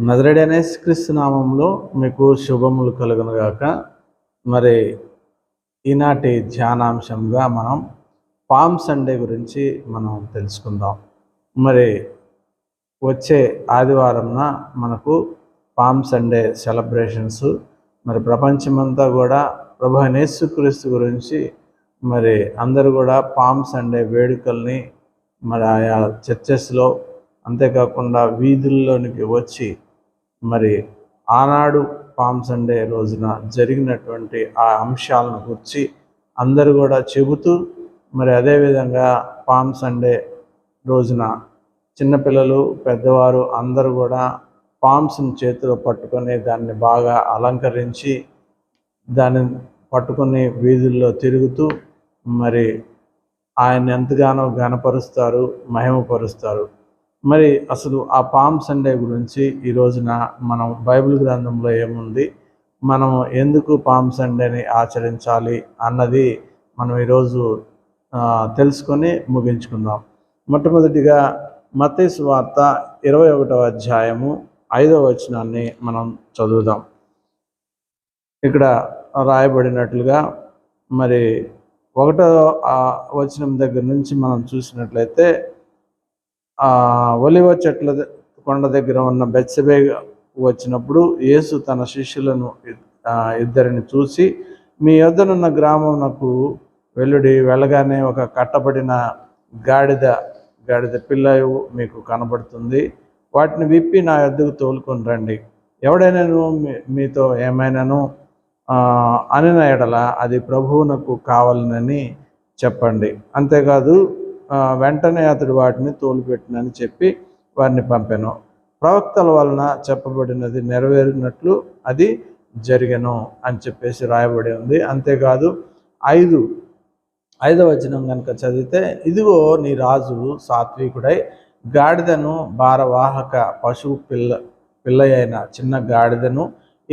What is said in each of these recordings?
నజరేయుడైన యేసుక్రీస్తు నామములో మీకు శుభములు కలుగునుగాక. మరి ఈనాటి ధ్యానాంశంగా మనం పామ్ సండే గురించి మనం తెలుసుకుందాం. మరి వచ్చే ఆదివారంన మనకు పామ్ సండే సెలబ్రేషన్స్. మరి ప్రపంచమంతా కూడా ప్రభు అయిన యేసుక్రీస్తు గురించి మరి అందరూ కూడా పామ్ సండే వేడుకల్ని మరి ఆయా చర్చెస్లో, అంతేకాకుండా వీధుల్లోనికి వచ్చి మరి ఆనాడు పామ్ సండే రోజున జరిగినటువంటి ఆ అంశాలను గురించి అందరూ కూడా చెబుతూ, మరి అదేవిధంగా పామ్ సండే రోజున చిన్నపిల్లలు, పెద్దవారు అందరూ కూడా పామ్స్ని చేతిలో పట్టుకొని దాన్ని బాగా అలంకరించి దాన్ని పట్టుకొని వీధుల్లో తిరుగుతూ మరి ఆయన ఎంతగానో ఘనపరుస్తారు, మహిమపరుస్తారు. మరి అసలు ఆ పామ్ సండే గురించి ఈ రోజున మనం బైబిల్ గ్రంథంలో ఏముంది, మనం ఎందుకు పామ్ సండేని ఆచరించాలి అన్నది మనం ఈరోజు తెలుసుకొని ముగించుకుందాం. మొట్టమొదటిగా మత్తయి సువార్త 21వ అధ్యాయము 5వ వచనాన్ని మనం చదువుదాం. ఇక్కడ రాయబడినట్లుగా మరి 1వ వచనం దగ్గర నుంచి మనం చూసినట్లయితే, ఒలివ చెట్ల కొండ దగ్గర ఉన్న బెత్షెబే వచ్చినప్పుడు యేసు తన శిష్యులను ఇద్దరిని చూసి, మీ యొద్దనున్న గ్రామమునకు వెళ్ళుడి, వెళ్ళగానే ఒక కట్టబడిన గాడిద పిల్ల మీకు కనబడుతుంది, వాటిని విప్పి నా యొద్దకు తోలుకొని రండి. ఎవడైనాను మీతో ఏమైనాను అనిన ఎడల అది ప్రభువునకు కావాలనని చెప్పండి. అంతేకాదు వెంటనే అతడు వాటిని తోలుపెట్టినని చెప్పి వారిని పంపాను. ప్రవక్తల వలన చెప్పబడినది నెరవేరినట్లు అది జరిగెను అని చెప్పేసి రాయబడి ఉంది. అంతేకాదు 5వ వచనం కనుక చదివితే, ఇదిగో నీ రాజు సాత్వికుడై గాడిదను భారవాహక పశువు పిల్ల అయిన చిన్న గాడిదను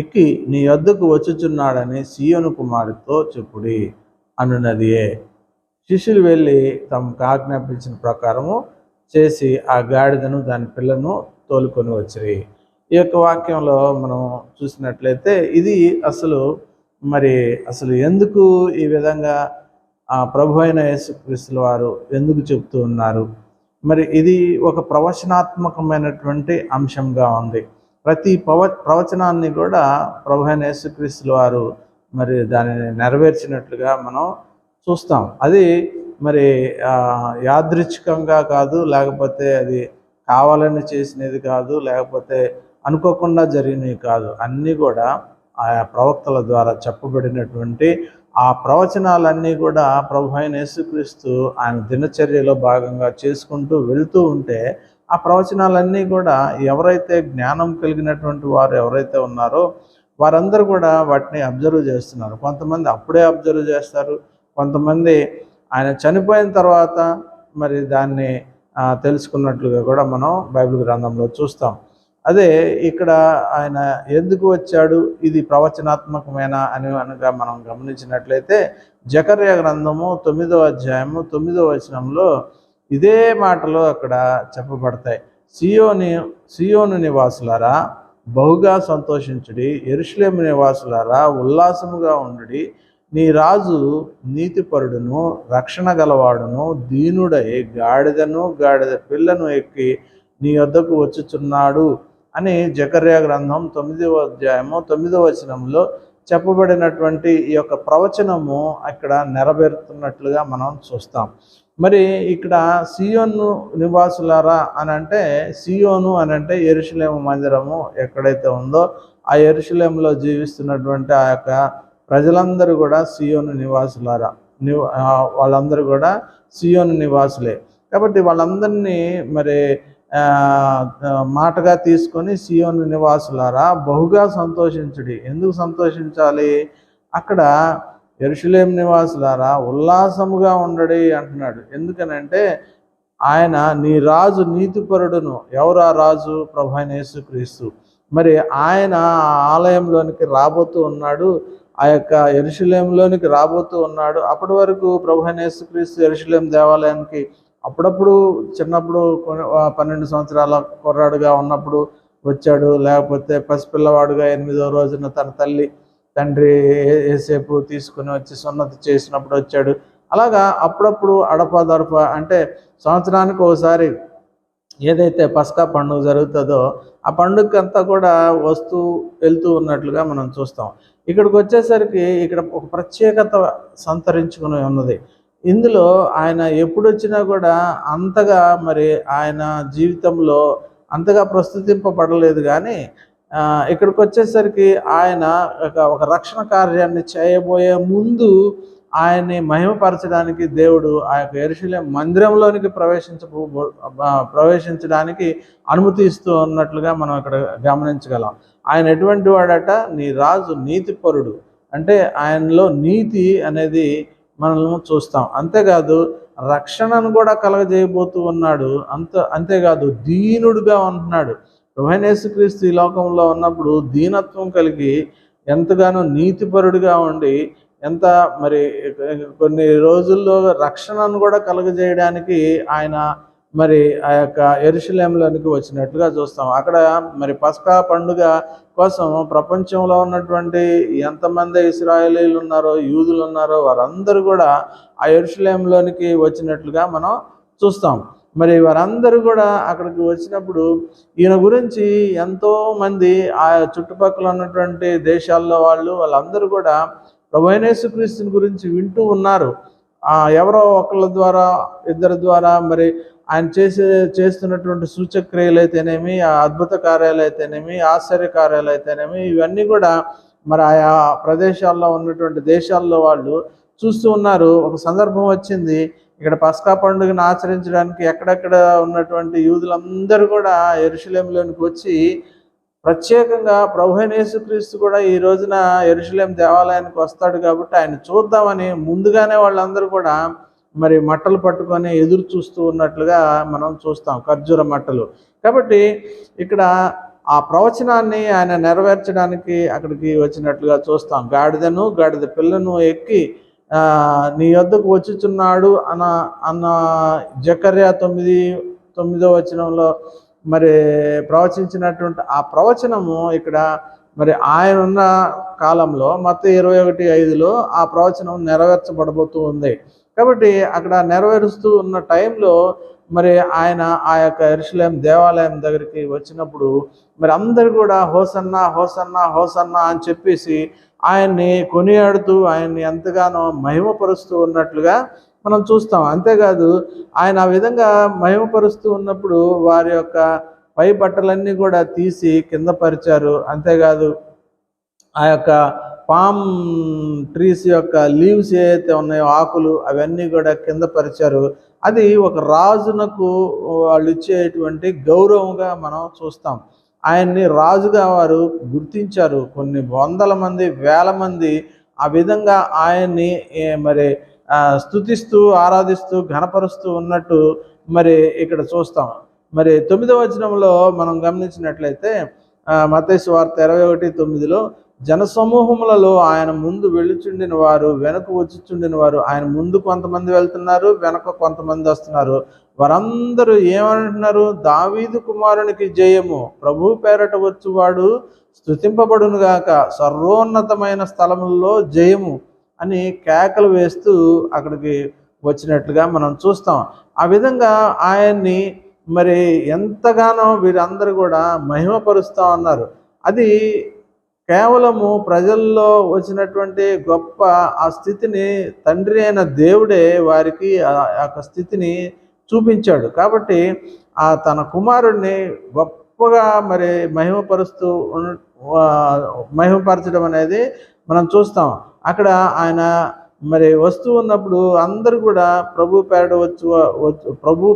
ఎక్కి నీ యొద్దకు వచ్చుచున్నాడని సీయోను కుమారుతో చెప్పుడి అనున్నదియే. శిష్యులు వెళ్ళి తమకు ఆజ్ఞాపించిన ప్రకారము చేసి ఆ గాడిదను దాని పిల్లను తోలుకొని వచ్చిరి. ఈ యొక్క వాక్యంలో మనం చూసినట్లయితే ఇది అసలు ఎందుకు ఈ విధంగా ప్రభు అయిన యేసుక్రీస్తుల వారు ఎందుకు చెప్తూ ఉన్నారు? మరి ఇది ఒక ప్రవచనాత్మకమైనటువంటి అంశంగా ఉంది. ప్రతి ప్రవచనాన్ని కూడా ప్రభు అయిన యేసుక్రీస్తుల వారు మరి దానిని నెరవేర్చినట్లుగా మనం చూస్తాం. అది మరి యాదృచ్ఛికంగా కాదు, లేకపోతే అది కావాలని చేసినది కాదు, లేకపోతే అనుకోకుండా జరిగినవి కాదు. అన్నీ కూడా ఆయా ప్రవక్తల ద్వారా చెప్పబడినటువంటి ఆ ప్రవచనాలన్నీ కూడా ప్రభు అయిన యేసుక్రీస్తు ఆయన దినచర్యలో భాగంగా చేసుకుంటూ వెళ్తూ ఉంటే, ఆ ప్రవచనాలన్నీ కూడా ఎవరైతే జ్ఞానం కలిగినటువంటి వారు ఎవరైతే ఉన్నారో వారందరూ కూడా వాటిని అబ్జర్వ్ చేస్తున్నారు. కొంతమంది అప్పుడే అబ్జర్వ్ చేస్తారు, కొంతమంది ఆయన చనిపోయిన తర్వాత మరి దాన్ని తెలుసుకున్నట్లుగా కూడా మనం బైబిల్ గ్రంథంలో చూస్తాం. అదే ఇక్కడ ఆయన ఎందుకు వచ్చాడు, ఇది ప్రవచనాత్మకమేనా అని అనగా మనం గమనించినట్లయితే, జకర్యా గ్రంథము 9వ అధ్యాయము 9వ వచనంలో ఇదే మాటలు అక్కడ చెప్పబడతాయి. సియోను నివాసులారా బహుగా సంతోషించుడి, యెరూషలేము నివాసులారా ఉల్లాసముగా ఉండుడి, నీ రాజు నీతిపరుడును రక్షణ గలవాడును దీనుడై గాడిద పిల్లను ఎక్కి నీ వద్దకు వచ్చుచున్నాడు అని జకర్యా గ్రంథం 9వ అధ్యాయము 9వ వచనంలో చెప్పబడినటువంటి ఈ యొక్క ప్రవచనము అక్కడ నెరవేరుతున్నట్లుగా మనం చూస్తాం. మరి ఇక్కడ సియోను నివాసులారా అని అంటే, సియోను అని అంటే యెరూషలేము మందిరము ఎక్కడైతే ఉందో ఆ యెరూషలేములో జీవిస్తున్నటువంటి ఆ యొక్క ప్రజలందరూ కూడా సియోను నివాసులారా, వాళ్ళందరూ కూడా సియోను నివాసులే. కాబట్టి వాళ్ళందరినీ మరి మాటగా తీసుకొని సియోను నివాసులారా బహుగా సంతోషించుడి. ఎందుకు సంతోషించాలి? అక్కడ యెరూషలేము నివాసులారా ఉల్లాసముగా ఉండడి అంటున్నాడు. ఎందుకనంటే ఆయన నీ రాజు నీతిపరుడును. ఎవరు ఆ రాజు? ప్రభు అయిన యేసుక్రీస్తు. మరి ఆయన ఆలయంలోనికి రాబోతూ ఉన్నాడు, ఆ యొక్క యెరూషలేములోనికి రాబోతూ ఉన్నాడు. అప్పటి వరకు ప్రభు అయిన యేసుక్రీస్తు యెరూషలేము దేవాలయానికి అప్పుడప్పుడు చిన్నప్పుడు 12 సంవత్సరాల కుర్రాడుగా ఉన్నప్పుడు వచ్చాడు, లేకపోతే పసిపిల్లవాడుగా 8వ రోజున తన తండ్రి ఏసేపు తీసుకుని వచ్చి సున్నతి చేసినప్పుడు వచ్చాడు. అలాగా అప్పుడప్పుడు అడపదడప అంటే సంవత్సరానికి ఒకసారి ఏదైతే పస్కా పండుగ జరుగుతుందో ఆ పండుగకంతా కూడా వెళ్తూ ఉన్నట్లుగా మనం చూస్తాం. ఇక్కడికి వచ్చేసరికి ఇక్కడ ఒక ప్రత్యేకత సంతరించుకుని ఉన్నది. ఇందులో ఆయన ఎప్పుడు వచ్చినా కూడా అంతగా మరి ఆయన జీవితంలో అంతగా ప్రస్తుతింపబడలేదు. కానీ ఇక్కడికి వచ్చేసరికి ఆయన ఒక రక్షణ కార్యాన్ని చేయబోయే ముందు ఆయన్ని మహిమపరచడానికి దేవుడు ఆ యొక్క యెరూషలేము మందిరంలోనికి ప్రవేశించడానికి అనుమతి ఇస్తూ ఉన్నట్లుగా మనం ఇక్కడ గమనించగలం. ఆయన ఎటువంటి వాడట? నీ రాజు నీతిపరుడు, అంటే ఆయనలో నీతి అనేది మనల్ని చూస్తాం. అంతేకాదు రక్షణను కూడా కలగజేయబోతూ ఉన్నాడు. అంతేకాదు దీనుడుగా ఉంటున్నాడు. ప్రభువైన యేసుక్రీస్తు ఈ లోకంలో ఉన్నప్పుడు దీనత్వం కలిగి ఎంతగానో నీతిపరుడుగా ఉండి ఎంత మరి కొన్ని రోజుల్లో రక్షణను కూడా కలుగజేయడానికి ఆయన మరి ఆ యొక్క యెరూషలేములోనికి వచ్చినట్లుగా చూస్తాం. అక్కడ మరి పస్కా పండుగ కోసం ప్రపంచంలో ఉన్నటువంటి ఎంతమంది ఇశ్రాయేలీలు ఉన్నారో, యూదులు ఉన్నారో వారందరూ కూడా ఆ యెరూషలేములోనికి వచ్చినట్లుగా మనం చూస్తాం. మరి వారందరూ కూడా అక్కడికి వచ్చినప్పుడు ఈయన గురించి ఎంతోమంది ఆ చుట్టుపక్కల ఉన్నటువంటి దేశాల్లో వాళ్ళందరూ కూడా ప్రభువైన యేసుక్రీస్తుని గురించి వింటూ ఉన్నారు. ఎవరో ఒకళ్ళ ద్వారా, ఇద్దరి ద్వారా మరి ఆయన చేస్తున్నటువంటి సూచక్రియలు అయితేనేమి, ఆ అద్భుత కార్యాలు అయితేనేమి, ఆశ్చర్య కార్యాలు అయితేనేమి, ఇవన్నీ కూడా మరి ఆయా ప్రదేశాల్లో ఉన్నటువంటి దేశాల్లో వాళ్ళు చూస్తూ ఉన్నారు. ఒక సందర్భం వచ్చింది, ఇక్కడ పస్కా పండుగను ఆచరించడానికి ఎక్కడెక్కడ ఉన్నటువంటి యూదులందరూ కూడా యెరూషలేములోనికి వచ్చి ప్రత్యేకంగా ప్రభువైన యేసుక్రీస్తు కూడా ఈ రోజున యెరూషలేము దేవాలయానికి వస్తాడు కాబట్టి ఆయన చూద్దామని ముందుగానే వాళ్ళందరూ కూడా మరి మట్టలు పట్టుకొని ఎదురు చూస్తూ ఉన్నట్లుగా మనం చూస్తాం, ఖర్జూర మట్టలు. కాబట్టి ఇక్కడ ఆ ప్రవచనాన్ని ఆయన నెరవేర్చడానికి అక్కడికి వచ్చినట్లుగా చూస్తాం. గాడిద పిల్లను ఎక్కి నీ యొద్దకు వచ్చుచున్నాడు అన్న జకర్యా 9వ వచనంలో మరి ప్రవచించినటువంటి ఆ ప్రవచనము ఇక్కడ మరి ఆయన ఉన్న కాలంలో మత్తయి 21:5లో ఆ ప్రవచనం నెరవేర్చబడబోతూ ఉంది. కాబట్టి అక్కడ నెరవేరుస్తూ ఉన్న టైంలో మరి ఆయన ఆ యొక్క యెరూషలేము దేవాలయం దగ్గరికి వచ్చినప్పుడు మరి అందరు కూడా హోసన్నా హోసన్నా హోసన్నా అని చెప్పేసి ఆయన్ని కొనియాడుతూ ఆయన్ని ఎంతగానో మహిమపరుస్తూ ఉన్నట్లుగా మనం చూస్తాం. అంతేకాదు ఆయన ఆ విధంగా మహిమపరుస్తూ ఉన్నప్పుడు వారి యొక్క పై బట్టలన్నీ కూడా తీసి కింద పరిచారు. అంతేకాదు ఆ యొక్క పామ్ ట్రీస్ యొక్క లీవ్స్ ఏవైతే ఉన్నాయో, ఆకులు, అవన్నీ కూడా కింద పరిచారు. అది ఒక రాజునకు వాళ్ళు ఇచ్చేటువంటి గౌరవంగా మనం చూస్తాం. ఆయన్ని రాజుగా వారు గుర్తించారు. కొన్ని వందల మంది, వేల మంది ఆ విధంగా ఆయన్ని మరి స్తుతిస్తూ, ఆరాధిస్తూ, ఘనపరుస్తూ ఉన్నట్టు మరి ఇక్కడ చూస్తాం. మరి 9వ వచనంలో మనం గమనించినట్లయితే మత్తయి సువార్త 21:9లో జనసమూహములలో ఆయన ముందు వెళ్ళుచుండిన వారు, వెనక వచ్చుచుండిన వారు, ఆయన ముందు కొంతమంది వెళ్తున్నారు, వెనక కొంతమంది వస్తున్నారు. వారందరూ ఏమంటున్నారు? దావీదు కుమారునికి జయము, ప్రభు పేరట వచ్చువాడు స్తుతింపబడును గాక, సర్వోన్నతమైన స్థలములలో జయము అని కేకలు వేస్తూ అక్కడికి వచ్చినట్లుగా మనం చూస్తాం. ఆ విధంగా ఆయన్ని మరి ఎంతగానో వీరందరూ కూడా మహిమపరుస్తూ ఉన్నారు. అది కేవలము ప్రజల్లో వచ్చినటువంటి గొప్ప ఆ స్థితిని తండ్రి అయిన దేవుడే వారికి ఆ యొక్క స్థితిని చూపించాడు. కాబట్టి ఆ తన కుమారుడిని గొప్పగా మరి మహిమపరచడం అనేది మనం చూస్తాం. అక్కడ ఆయన మరి వస్తూ ఉన్నప్పుడు అందరూ కూడా ప్రభు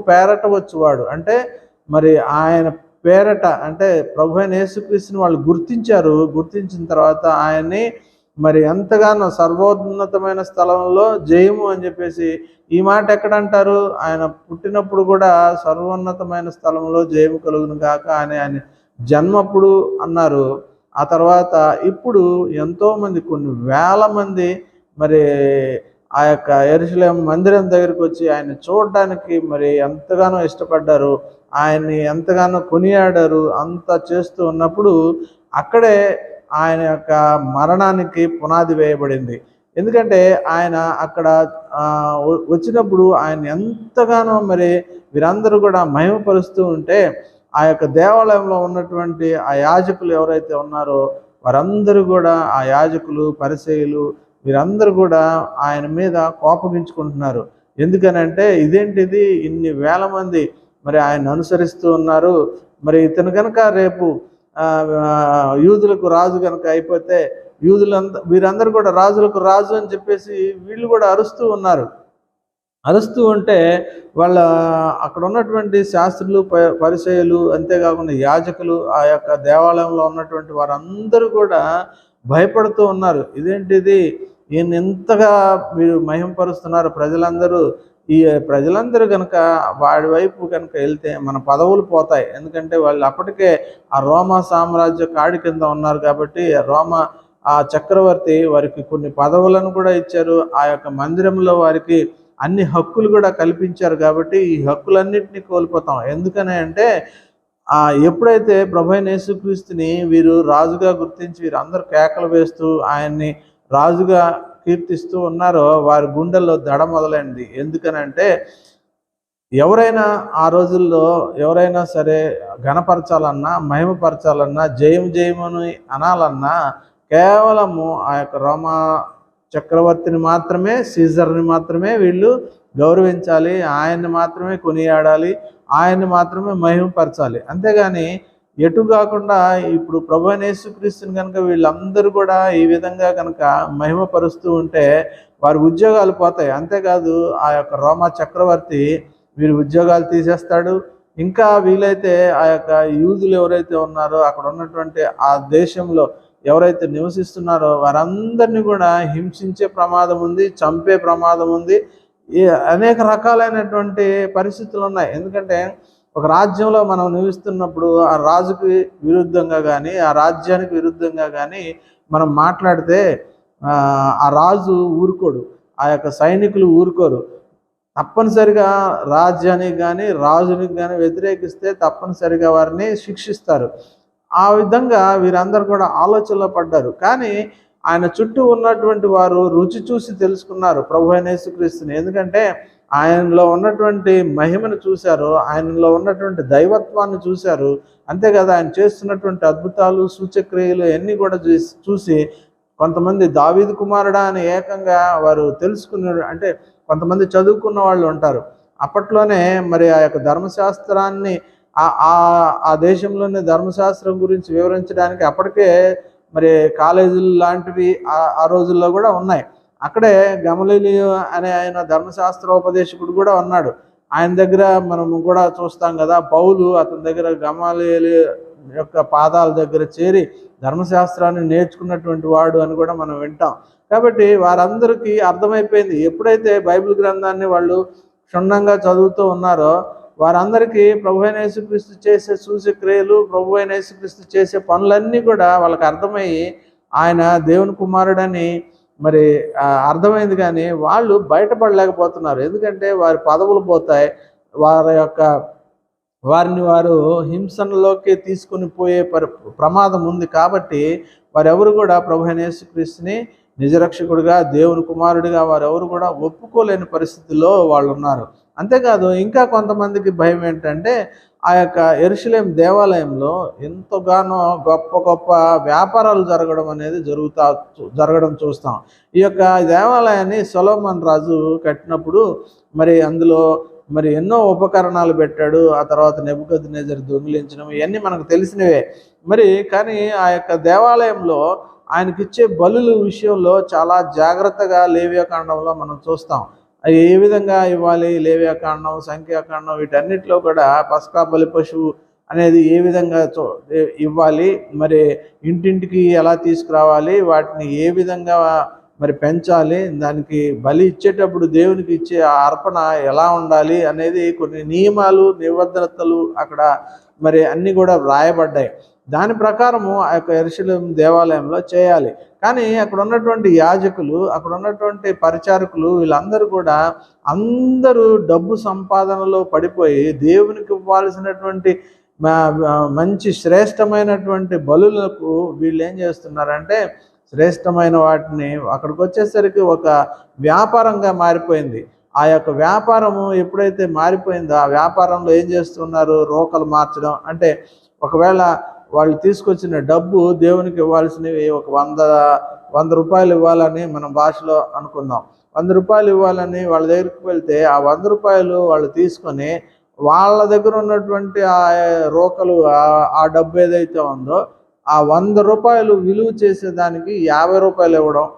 పేరట వచ్చువాడు, అంటే మరి ఆయన పేరట, అంటే ప్రభు అయిన యేసుక్రీస్తుని వాళ్ళు గుర్తించారు. గుర్తించిన తర్వాత ఆయన్ని మరి ఎంతగానో సర్వోన్నతమైన స్థలంలో జయము అని చెప్పేసి, ఈ మాట ఎక్కడంటారు? ఆయన పుట్టినప్పుడు కూడా సర్వోన్నతమైన స్థలంలో జయము కలుగును గాక అని ఆయన జన్మప్పుడు అన్నారు. ఆ తర్వాత ఇప్పుడు ఎంతోమంది, కొన్ని వేల మంది మరి ఆ యొక్క యెరూషలేము మందిరం దగ్గరికి వచ్చి ఆయన చూడడానికి మరి ఎంతగానో ఇష్టపడ్డారు, ఆయన్ని ఎంతగానో కొనియాడారు. అంత చేస్తూ ఉన్నప్పుడు అక్కడే ఆయన యొక్క మరణానికి పునాది వేయబడింది. ఎందుకంటే ఆయన అక్కడ వచ్చినప్పుడు ఆయన ఎంతగానో మరి వీరందరూ కూడా మహిమపరుస్తూ ఉంటే ఆ యొక్క దేవాలయంలో ఉన్నటువంటి ఆ యాజకులు ఎవరైతే ఉన్నారో వారందరూ కూడా, ఆ యాజకులు, పరిసయ్యులు వీరందరూ కూడా ఆయన మీద కోపగించుకుంటున్నారు. ఎందుకనంటే ఇదేంటిది, ఇన్ని వేల మంది మరి ఆయన అనుసరిస్తూ ఉన్నారు, మరి ఇతను కనుక రేపు యూదులకు రాజు కనుక అయిపోతే వీరందరూ కూడా రాజులకు రాజు అని చెప్పేసి వీళ్ళు కూడా అరుస్తూ ఉన్నారు. అరుస్తూ ఉంటే వాళ్ళ అక్కడ ఉన్నటువంటి శాస్త్రులు, పరిసయ్యులు, అంతేకాకుండా యాజకులు, ఆ యొక్క దేవాలయంలో ఉన్నటువంటి వారందరూ కూడా భయపడుతూ ఉన్నారు. ఇదేంటిది, ఈయన ఎంతగా మీరు మహిమపరుస్తున్నారు, ఈ ప్రజలందరూ కనుక వాడి వైపు కనుక వెళ్తే మన పదవులు పోతాయి. ఎందుకంటే వాళ్ళు అప్పటికే ఆ రోమా సామ్రాజ్య కాడి కింద ఉన్నారు కాబట్టి ఆ చక్రవర్తి వారికి కొన్ని పదవులను కూడా ఇచ్చారు. ఆ యొక్క మందిరంలో వారికి అన్ని హక్కులు కూడా కల్పించారు కాబట్టి ఈ హక్కులన్నింటినీ కోల్పోతాం. ఎందుకని అంటే ఎప్పుడైతే ప్రభువైన యేసుక్రీస్తుని వీరు రాజుగా గుర్తించి వీరందరూ కేకలు వేస్తూ ఆయన్ని రాజుగా కీర్తిస్తూ ఉన్నారో వారి గుండెల్లో దడ మొదలైంది. ఎందుకనంటే ఎవరైనా ఆ రోజుల్లో ఎవరైనా సరే ఘనపరచాలన్నా, మహిమపరచాలన్నా, జయం జయమని అనాలన్నా కేవలము ఆ యొక్క రోమా చక్రవర్తిని మాత్రమే, సీజర్ని మాత్రమే వీళ్ళు గౌరవించాలి, ఆయన్ని మాత్రమే కొనియాడాలి, ఆయన్ని మాత్రమే మహిమపరచాలి. అంతేగాని ఎటు కాకుండా ఇప్పుడు ప్రభువైన యేసుక్రీస్తుని కనుక వీళ్ళందరూ కూడా ఈ విధంగా కనుక మహిమపరుస్తూ ఉంటే వారి ఉద్యోగాలు పోతాయి. అంతేకాదు ఆ యొక్క రోమా చక్రవర్తి వీరి ఉద్యోగాలు తీసేస్తాడు. ఇంకా వీలైతే ఆ యొక్క యూదులు ఎవరైతే ఉన్నారో అక్కడ ఉన్నటువంటి ఆ దేశంలో ఎవరైతే నివసిస్తున్నారో వారందరినీ కూడా హింసించే ప్రమాదం ఉంది, చంపే ప్రమాదం ఉంది. అనేక రకాలైనటువంటి పరిస్థితులు ఉన్నాయి. ఎందుకంటే ఒక రాజ్యంలో మనం నివసిస్తున్నప్పుడు ఆ రాజుకి విరుద్ధంగా కానీ, ఆ రాజ్యానికి విరుద్ధంగా కానీ మనం మాట్లాడితే ఆ రాజు ఊరుకోడు, ఆ యొక్క సైనికులు ఊరుకోరు. తప్పనిసరిగా రాజ్యానికి కానీ, రాజునికి కానీ వ్యతిరేకిస్తే తప్పనిసరిగా వారిని శిక్షిస్తారు. ఆ విధంగా వీరందరూ కూడా ఆలోచనలో పడ్డారు. కానీ ఆయన చుట్టూ ఉన్నటువంటి వారు రుచి చూసి తెలుసుకున్నారు ప్రభువైన యేసుక్రీస్తుని. ఎందుకంటే ఆయనలో ఉన్నటువంటి మహిమను చూశారు, ఆయనలో ఉన్నటువంటి దైవత్వాన్ని చూశారు. అంతేకాదు ఆయన చేస్తున్నటువంటి అద్భుతాలు, సూచక్రియలు అన్నీ కూడా చూసి కొంతమంది దావీదు కుమారుడా అని ఏకంగా వారు తెలుసుకున్నారు. అంటే కొంతమంది చదువుకున్న వాళ్ళు ఉంటారు. అప్పట్లోనే మరి ఆ యొక్క ధర్మశాస్త్రాన్ని ఆ దేశంలోనే ధర్మశాస్త్రం గురించి వివరించడానికి అప్పటికే మరి కాలేజీలు లాంటివి ఆ రోజుల్లో కూడా ఉన్నాయి. అక్కడే గమలీలి అనే ఆయన ధర్మశాస్త్రోపదేశకుడు కూడా ఉన్నాడు. ఆయన దగ్గర మనము కూడా చూస్తాం కదా, పౌలు అతని దగ్గర గమలీలి యొక్క పాదాల దగ్గర చేరి ధర్మశాస్త్రాన్ని నేర్చుకున్నటువంటి వాడు అని కూడా మనం వింటాం. కాబట్టి వారందరికీ అర్థమైపోయింది. ఎప్పుడైతే బైబిల్ గ్రంథాన్ని వాళ్ళు క్షుణ్ణంగా చదువుతూ ఉన్నారో వారందరికీ ప్రభువైన యేసుక్రీస్తు చేసే సూచక్రియలు, ప్రభువైన యేసుక్రీస్తు చేసే పనులన్నీ కూడా వాళ్ళకి అర్థమయ్యి ఆయన దేవుని కుమారుడని మరి అర్థమైంది. కానీ వాళ్ళు బయటపడలేకపోతున్నారు. ఎందుకంటే వారి పదవులు పోతాయి, వారిని వారు హింసలోకి తీసుకుని పోయే ప్రమాదం ఉంది. కాబట్టి వారెవరు కూడా ప్రభువైన యేసుక్రీస్తుని నిజరక్షకుడిగా, దేవుని కుమారుడిగా వారెవరు కూడా ఒప్పుకోలేని పరిస్థితుల్లో వాళ్ళు ఉన్నారు. అంతేకాదు ఇంకా కొంతమందికి భయం ఏంటంటే ఆ యొక్క యెరూషలేం దేవాలయంలో ఎంతగానో గొప్ప గొప్ప వ్యాపారాలు జరగడం చూస్తాం. ఈ యొక్క దేవాలయాన్ని సొలొమోను రాజు కట్టినప్పుడు మరి అందులో మరి ఎన్నో ఉపకరణాలు పెట్టాడు. ఆ తర్వాత నెబుకద్నెజరు దొంగిలించడం ఇవన్నీ మనకు తెలిసినవే. కానీ ఆ యొక్క దేవాలయంలో ఆయనకిచ్చే బలుల విషయంలో చాలా జాగ్రత్తగా లేవియాకాండంలో మనం చూస్తాం. అవి ఏ విధంగా ఇవ్వాలి, లేవియాకాండం, సంఖ్యాకాండం వీటన్నిటిలో కూడా పస్కా బలి పశువు అనేది ఏ విధంగా ఇవ్వాలి, మరి ఇంటింటికి ఎలా తీసుకురావాలి, వాటిని ఏ విధంగా మరి పెంచాలి, దానికి బలి ఇచ్చేటప్పుడు దేవునికి ఇచ్చే ఆ అర్పణ ఎలా ఉండాలి అనేది కొన్ని నియమాలు, నిబంధనలు అక్కడ మరి అన్నీ కూడా వ్రాయబడ్డాయి. దాని ప్రకారము ఆ యొక్క యెరూషలేము దేవాలయంలో చేయాలి. కానీ అక్కడ ఉన్నటువంటి యాజకులు, అక్కడ ఉన్నటువంటి పరిచారకులు వీళ్ళందరూ కూడా అందరూ డబ్బు సంపాదనలో పడిపోయి దేవునికి ఇవ్వాల్సినటువంటి మంచి శ్రేష్టమైనటువంటి బలులకు వీళ్ళు ఏం చేస్తున్నారంటే శ్రేష్టమైన వాటిని అక్కడికి వచ్చేసరికి ఒక వ్యాపారంగా మారిపోయింది. ఆ యొక్క వ్యాపారము ఎప్పుడైతే మారిపోయిందో ఆ వ్యాపారంలో ఏం చేస్తున్నారు, రోకలు మార్చడం. అంటే ఒకవేళ వాళ్ళు తీసుకొచ్చిన డబ్బు దేవునికి ఇవ్వాల్సినవి ఒక 100 రూపాయలు ఇవ్వాలని మన భాషలో అనుకుందాం. 100 రూపాయలు ఇవ్వాలని వాళ్ళ దగ్గరికి వెళ్తే ఆ 100 రూపాయలు వాళ్ళు తీసుకొని వాళ్ళ దగ్గర ఉన్నటువంటి ఆ రోకలు ఆ డబ్బు ఏదైతే ఉందో ఆ 100 రూపాయలు విలువ చేసేదానికి 50 రూపాయలు ఇవ్వడం,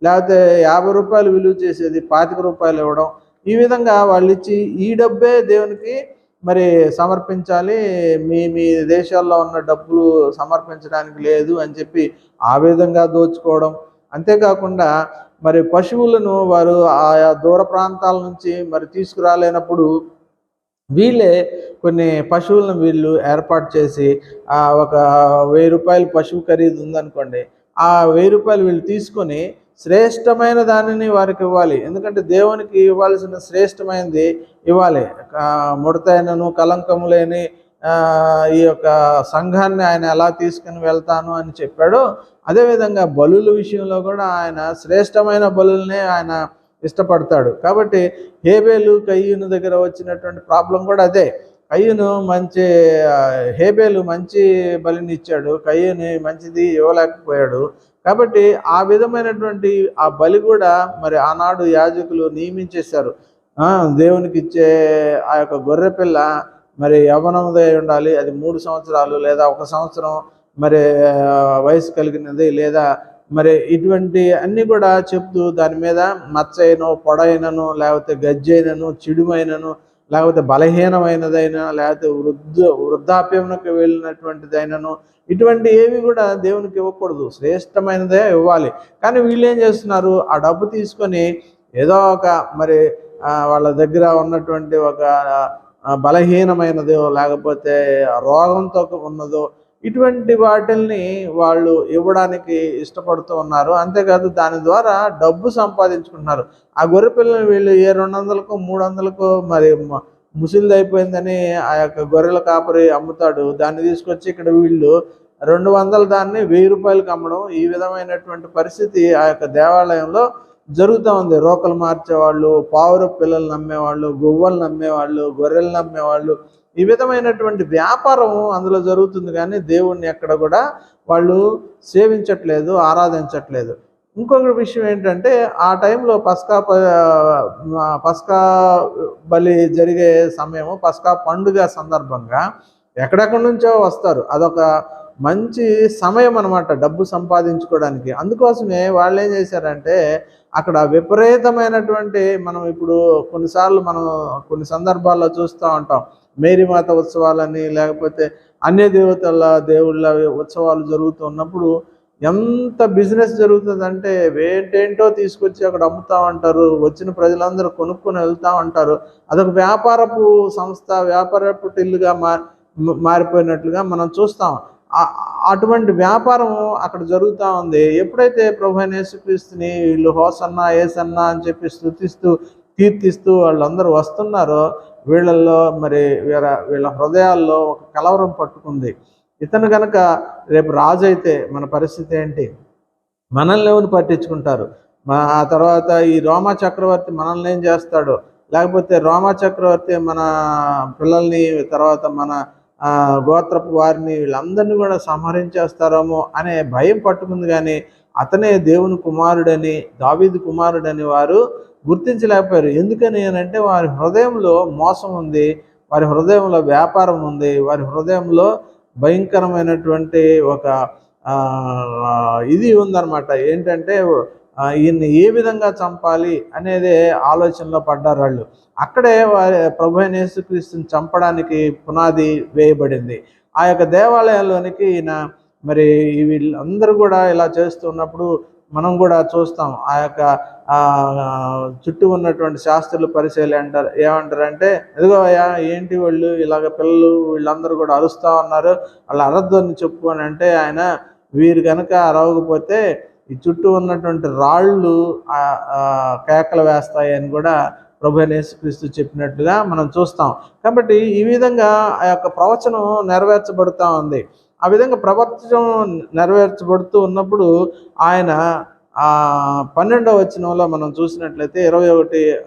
లేకపోతే 50 రూపాయలు విలువ చేసేది 25 రూపాయలు ఇవ్వడం. ఈ విధంగా వాళ్ళు ఇచ్చి ఈ డబ్బే దేవునికి మరి సమర్పించాలి, మీ మీ దేశాల్లో ఉన్న డబ్బులు సమర్పించడానికి లేదు అని చెప్పి ఆ విధంగా దోచుకోవడం. అంతేకాకుండా మరి పశువులను వారు ఆయా దూర ప్రాంతాల నుంచి మరి తీసుకురాలేనప్పుడు వీళ్ళే కొన్ని పశువులను వీళ్ళు ఏర్పాటు చేసి ఒక 1000 రూపాయలు పశువు ఖరీదు ఉందనుకోండి, ఆ 1000 రూపాయలు వీళ్ళు తీసుకొని శ్రేష్టమైన దానిని వారికి ఇవ్వాలి. ఎందుకంటే దేవునికి ఇవ్వాల్సిన శ్రేష్టమైనది ఇవ్వాలి. ముడతైనను కలంకము లేని ఈ యొక్క సంఘాన్ని ఆయన ఎలా తీసుకుని వెళ్తాను అని చెప్పాడో, అదేవిధంగా బలుల విషయంలో కూడా ఆయన శ్రేష్టమైన బలుల్నే ఆయన ఇష్టపడతాడు. కాబట్టి హేబేలు కయ్యూను దగ్గర వచ్చినటువంటి ప్రాబ్లం కూడా అదే. హేబేలు మంచి బలిని ఇచ్చాడు, కయ్యూని మంచిది ఇవ్వలేకపోయాడు. కాబట్టి ఆ విధమైనటువంటి ఆ బలి కూడా మరి ఆనాడు యాజకులు నియమించేశారు. దేవునికి ఇచ్చే ఆ యొక్క గొర్రె పిల్ల మరి యవ్వనముదై ఉండాలి, అది 3 సంవత్సరాలు లేదా 1 సంవత్సరం మరి వయసు కలిగినది, లేదా మరి ఇటువంటి అన్నీ కూడా చెప్తూ దాని మీద మచ్చైనను పొడైనను లేకపోతే గజ్జైనను చిడుమైనను లేకపోతే బలహీనమైనదైనా లేకపోతే వృద్ధాప్యంకి వెళ్ళినటువంటిదైనను ఇటువంటి ఏవి కూడా దేవునికి ఇవ్వకూడదు, శ్రేష్టమైనదే ఇవ్వాలి. కానీ వీళ్ళు ఏం చేస్తున్నారు, ఆ డబ్బు తీసుకొని ఏదో ఒక మరి వాళ్ళ దగ్గర ఉన్నటువంటి ఒక బలహీనమైనదో లేకపోతే రోగంతో ఉన్నదో ఇటువంటి వాటిల్ని వాళ్ళు ఇవ్వడానికి ఇష్టపడుతూ ఉన్నారు. అంతేకాదు దాని ద్వారా డబ్బు సంపాదించుకుంటున్నారు. ఆ గొర్రె పిల్లని వీళ్ళు 200కు 300కు మరి ముసిలిది అయిపోయిందని ఆ యొక్క గొర్రెల కాపరి అమ్ముతాడు. దాన్ని తీసుకొచ్చి ఇక్కడ వీళ్ళు 200 దాన్ని 1000 రూపాయలకు అమ్మడం, ఈ విధమైనటువంటి పరిస్థితి ఆ యొక్క దేవాలయంలో జరుగుతూ ఉంది. రోకలు మార్చేవాళ్ళు, పావుర పిల్లలు నమ్మేవాళ్ళు, గువ్వలు నమ్మేవాళ్ళు, గొర్రెలు నమ్మేవాళ్ళు, ఈ విధమైనటువంటి వ్యాపారం అందులో జరుగుతుంది. కానీ దేవుణ్ణి ఎక్కడ కూడా వాళ్ళు సేవించట్లేదు, ఆరాధించట్లేదు. ఇంకొక విషయం ఏంటంటే ఆ టైంలో పస్కా బలి జరిగే సమయము, పస్కా పండుగ సందర్భంగా ఎక్కడెక్కడి నుంచో వస్తారు. అదొక మంచి సమయం అన్నమాట డబ్బు సంపాదించుకోవడానికి. అందుకోసమే వాళ్ళు ఏం చేశారంటే అక్కడ విపరీతమైనటువంటి మనం ఇప్పుడు కొన్నిసార్లు మనం కొన్ని సందర్భాల్లో చూస్తూ ఉంటాం, మేరీమాత ఉత్సవాలని లేకపోతే అన్య దేవుళ్ళ ఉత్సవాలు జరుగుతున్నప్పుడు ఎంత బిజినెస్ జరుగుతుందంటే ఏంటేంటో తీసుకొచ్చి అక్కడ అమ్ముతూ ఉంటారు. వచ్చిన ప్రజలందరూ కొనుక్కొని వెళ్తూ ఉంటారు. అదొక వ్యాపారపు సంస్థ, వ్యాపారపు టిల్లుగా మారిపోయినట్లుగా మనం చూస్తాం. అటువంటి వ్యాపారం అక్కడ జరుగుతూ ఉంది. ఎప్పుడైతే ప్రభువైన యేసుక్రీస్తుని వీళ్ళు హోసన్నా ఏసన్నా అని చెప్పి స్తుతిస్తూ కీర్తిస్తూ వాళ్ళందరూ వస్తున్నారో వీళ్ళల్లో మరి వీళ్ళ హృదయాల్లో ఒక కలవరం పట్టుకుంది. ఇతను కనుక రేపు రాజు అయితే మన పరిస్థితి ఏంటి, మనల్ని ఎవరు పట్టించుకుంటారు, ఆ తర్వాత ఈ రోమా చక్రవర్తి మనల్ని ఏం చేస్తాడు, లేకపోతే రోమా చక్రవర్తి మన పిల్లల్ని తర్వాత మన గోత్రపు వారిని వీళ్ళందరినీ కూడా సంహరించేస్తారేమో అనే భయం పట్టుకుంది. కానీ అతనే దేవుని కుమారుడని, దావీదు కుమారుడని వారు గుర్తించలేకపోయారు. ఎందుకని అంటే వారి హృదయంలో మోసం ఉంది, వారి హృదయంలో వ్యాపారం ఉంది, వారి హృదయంలో భయంకరమైనటువంటి ఒక ఇది ఉందన్నమాట. ఏంటంటే ఈయన్ని ఏ విధంగా చంపాలి అనేదే ఆలోచనలో పడ్డారు వాళ్ళు. అక్కడే ప్రభువైన యేసుక్రీస్తుని చంపడానికి పునాది వేయబడింది. ఆ యొక్క దేవాలయంలోనికి ఈయన మరి వీళ్ళందరూ కూడా ఇలా చేస్తున్నప్పుడు మనం కూడా చూస్తాం. ఆ యొక్క చుట్టూ ఉన్నటువంటి శాస్త్రులు పరిశీలి ఏమంటారంటే, ఎదుగో అయ్యా ఏంటి వాళ్ళు ఇలాగ పిల్లలు వీళ్ళందరూ కూడా అరుస్తూ ఉన్నారు, వాళ్ళు అరద్దని చెప్పు అని అంటే ఆయన, వీరు కనుక అరవకపోతే ఈ చుట్టూ ఉన్నటువంటి రాళ్ళు కేకలు వేస్తాయి అని కూడా ప్రభు యేసుక్రీస్తు చెప్పినట్లుగా మనం చూస్తాం. కాబట్టి ఈ విధంగా ఆ యొక్క ప్రవచనం నెరవేర్చబడుతూ ఉంది. ఆ విధంగా ప్రవచనం నెరవేర్చబడుతూ ఉన్నప్పుడు ఆయన 12వ వచనంలో మనం చూసినట్లయితే 21వ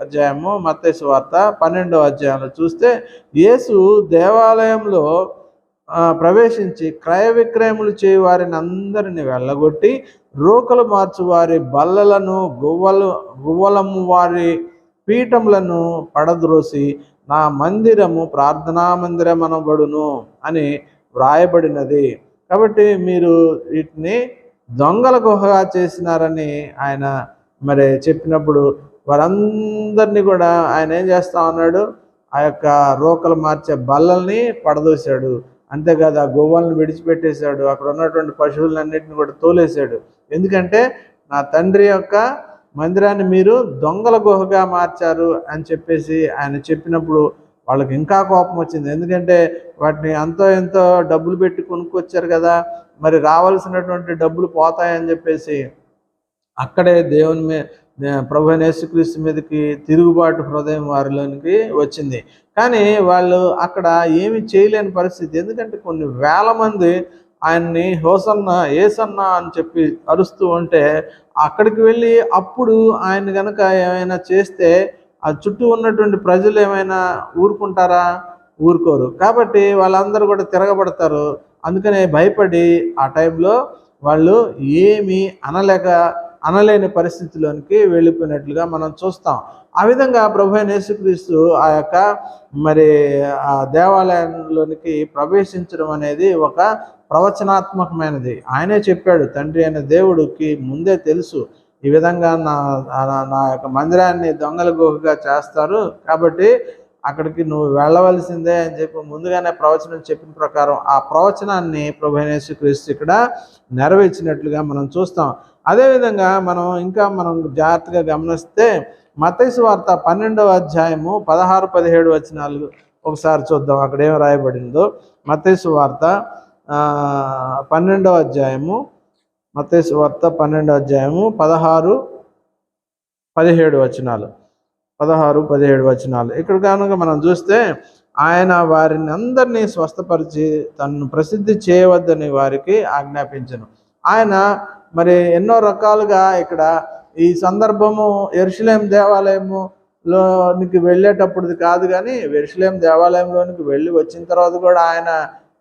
అధ్యాయము మత్తయి సువార్త 12వ అధ్యాయంలో చూస్తే, యేసు దేవాలయంలో ప్రవేశించి క్రయ విక్రయములు చేయు వారిని అందరిని వెళ్ళగొట్టి, రోకలు మార్చు వారి బల్లలను గువ్వలము వారి పీఠములను పడద్రోసి, నా మందిరము ప్రార్థనా మందిరం అనబడును అని వ్రాయబడినది. కాబట్టి మీరు వీటిని దొంగల గుహగా చేసినారని ఆయన మరి చెప్పినప్పుడు వారందరినీ కూడా ఆయన ఏం చేస్తా ఉన్నాడు, ఆ యొక్క రోకలు మార్చే బల్లల్ని పడదోశాడు. అంతేకాదు ఆ గువ్వలను విడిచిపెట్టేశాడు, అక్కడ ఉన్నటువంటి పశువులన్నింటిని కూడా తోలేశాడు. ఎందుకంటే నా తండ్రి యొక్క మందిరాన్ని మీరు దొంగల గుహగా మార్చారు అని చెప్పేసి ఆయన చెప్పినప్పుడు వాళ్ళకి ఇంకా కోపం వచ్చింది. ఎందుకంటే వాటిని ఎంతో డబ్బులు పెట్టి కొనుక్కొచ్చారు కదా, మరి రావాల్సినటువంటి డబ్బులు పోతాయని చెప్పేసి అక్కడే దేవుని మీద ప్రభు యేసుక్రీస్తు మీదకి తిరుగుబాటు హృదయం వారిలోనికి వచ్చింది. కానీ వాళ్ళు అక్కడ ఏమి చేయలేని పరిస్థితి. ఎందుకంటే కొన్ని వేల మంది ఆయన్ని హోసన్నా ఏసన్నా అని చెప్పి అరుస్తూ ఉంటే అక్కడికి వెళ్ళి అప్పుడు ఆయన కనుక ఏమైనా చేస్తే ఆ చుట్టూ ఉన్నటువంటి ప్రజలు ఏమైనా ఊరుకుంటారా? ఊరుకోరు. కాబట్టి వాళ్ళందరూ కూడా తిరగబడతారు. అందుకనే భయపడి ఆ టైంలో వాళ్ళు ఏమీ అనలేని పరిస్థితిలోనికి వెళ్ళిపోయినట్లుగా మనం చూస్తాం. ఆ విధంగా ప్రభు అయిన యేసుక్రీస్తు ఆ యొక్క మరి ఆ దేవాలయంలోనికి ప్రవేశించడం అనేది ఒక ప్రవచనాత్మకమైనది. ఆయనే చెప్పాడు, తండ్రి అయిన దేవుడికి ముందే తెలుసు ఈ విధంగా నా యొక్క మందిరాన్ని దొంగల గుహగా చేస్తారు, కాబట్టి అక్కడికి నువ్వు వెళ్ళవలసిందే అని చెప్పి ముందుగానే ప్రవచనం చెప్పిన ప్రకారం ఆ ప్రవచనాన్ని ప్రభు అయిన యేసుక్రీస్తు ఇక్కడ నెరవేర్చినట్లుగా మనం చూస్తాం. అదేవిధంగా మనం జాగ్రత్తగా గమనిస్తే మత్తయి సువార్త 12వ అధ్యాయము 16-17 వచనాలు ఒకసారి చూద్దాం. అక్కడ ఏం రాయబడిందో. మత్తయి సువార్త 12వ అధ్యాయము, మత్తయి సువార్త 12వ అధ్యాయము 16-17 వచనాలు. 16-17 వచనాలు ఇక్కడ కనుక మనం చూస్తే, ఆయన వారిని అందరినీ స్వస్థపరిచి తనను ప్రసిద్ధి చేయవద్దని వారికి ఆజ్ఞాపించను. ఆయన మరి ఎన్నో రకాలుగా ఇక్కడ ఈ సందర్భము యెరూషలేము దేవాలయంలోనికి వెళ్ళేటప్పుడుది కాదు, కానీ యెరూషలేము దేవాలయంలోనికి వెళ్ళి వచ్చిన తర్వాత కూడా ఆయన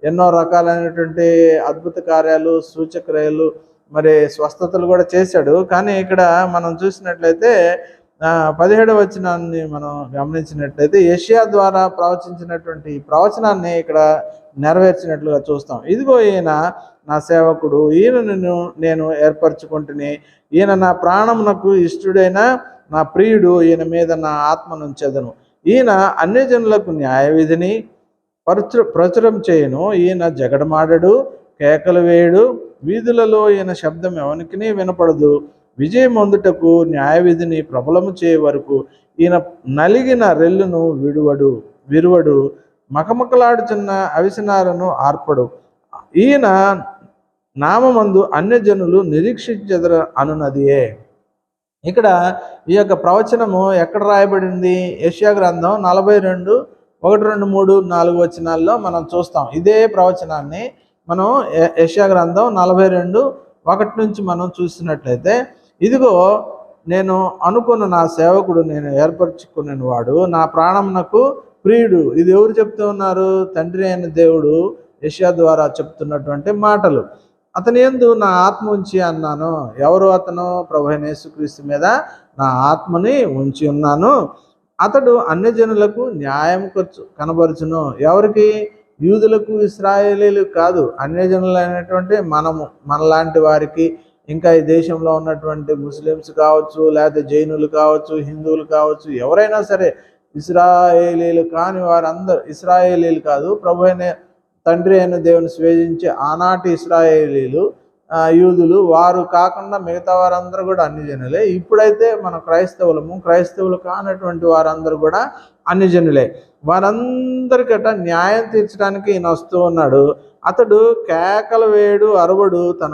ఎన్నో రకాలైనటువంటి అద్భుత కార్యాలు, సూచక్రియలు, మరి స్వస్థతలు కూడా చేశాడు. కానీ ఇక్కడ మనం చూసినట్లయితే 17వ వచనాన్ని మనం గమనించినట్లయితే యెషయా ద్వారా ప్రవచించినటువంటి ప్రవచనాన్ని ఇక్కడ నెరవేర్చినట్లుగా చూస్తాం. ఇదిగో ఈయన నా సేవకుడు, ఈయనను నేను ఏర్పరచుకుంటుని, ఈయన నా ప్రాణమునకు ఇష్టడైన నా ప్రియుడు, ఈయన మీద నా ఆత్మనుంచెదను. ఈయన అన్యజనులకు న్యాయవిధిని ప్రచురం చేయను. ఈయన జగడమాడడు, కేకలు వేయడు, వీధులలో ఈయన శబ్దం ఎవనికిని వినపడదు. విజయం పొందుటకు న్యాయవిధిని ప్రబలము చేయ వరకు ఈయన నలిగిన రెల్లును విరువడు, మకమకలాడుచున్న అవిసనాలను ఆర్పడు. ఈయన నామమందు అన్యజనులు నిరీక్షించెదరు అనున్నదియే. ఇక్కడ ఈ యొక్క ప్రవచనము ఎక్కడ రాయబడింది? యెషయా గ్రంథం 42, 1, 2, 3, 4 వచనాల్లో మనం చూస్తాం. ఇదే ప్రవచనాన్ని మనం యెషయా గ్రంథం 42, 1 నుంచి మనం చూసినట్లయితే, ఇదిగో నేను అనుకున్న నా సేవకుడు, నేను ఏర్పరచుకున్న వాడు, నా ప్రాణమునకు ప్రియుడు. ఇది ఎవరు చెప్తూ ఉన్నారు? తండ్రి అయిన దేవుడు యెషయా ద్వారా చెప్తున్నటువంటి మాటలు. అతని యందు నా ఆత్మ ఉంచి అన్నాను. ఎవరు అతను? ప్రభు అయిన యేసుక్రీస్తు మీద నా ఆత్మని ఉంచి ఉన్నాను. అతడు అన్యజనులకు న్యాయం కనబరుచును. ఎవరికి? యూదులకు, ఇశ్రాయేలీలకు కాదు, అన్యజనులైనటువంటి మనలాంటి వారికి, ఇంకా ఈ దేశంలో ఉన్నటువంటి ముస్లిమ్స్ కావచ్చు, లేకపోతే జైనులు కావచ్చు, హిందువులు కావచ్చు, ఎవరైనా సరే ఇశ్రాయేలీలు కాని వారందరూ, ఇశ్రాయేలీలు కాదు, ప్రభు అయిన తండ్రి అయిన దేవుని స్వేదించే ఆనాటి ఇశ్రాయేలీలు యూదులు, వారు కాకుండా మిగతా వారందరూ కూడా అన్ని జనులే. ఇప్పుడైతే మన క్రైస్తవులు కానటువంటి వారందరూ కూడా అన్ని జనులే. వారందరికట న్యాయం తీర్చడానికి ఈయన వస్తూ ఉన్నాడు. అతడు కేకలు వేయడు, అరవడు, తన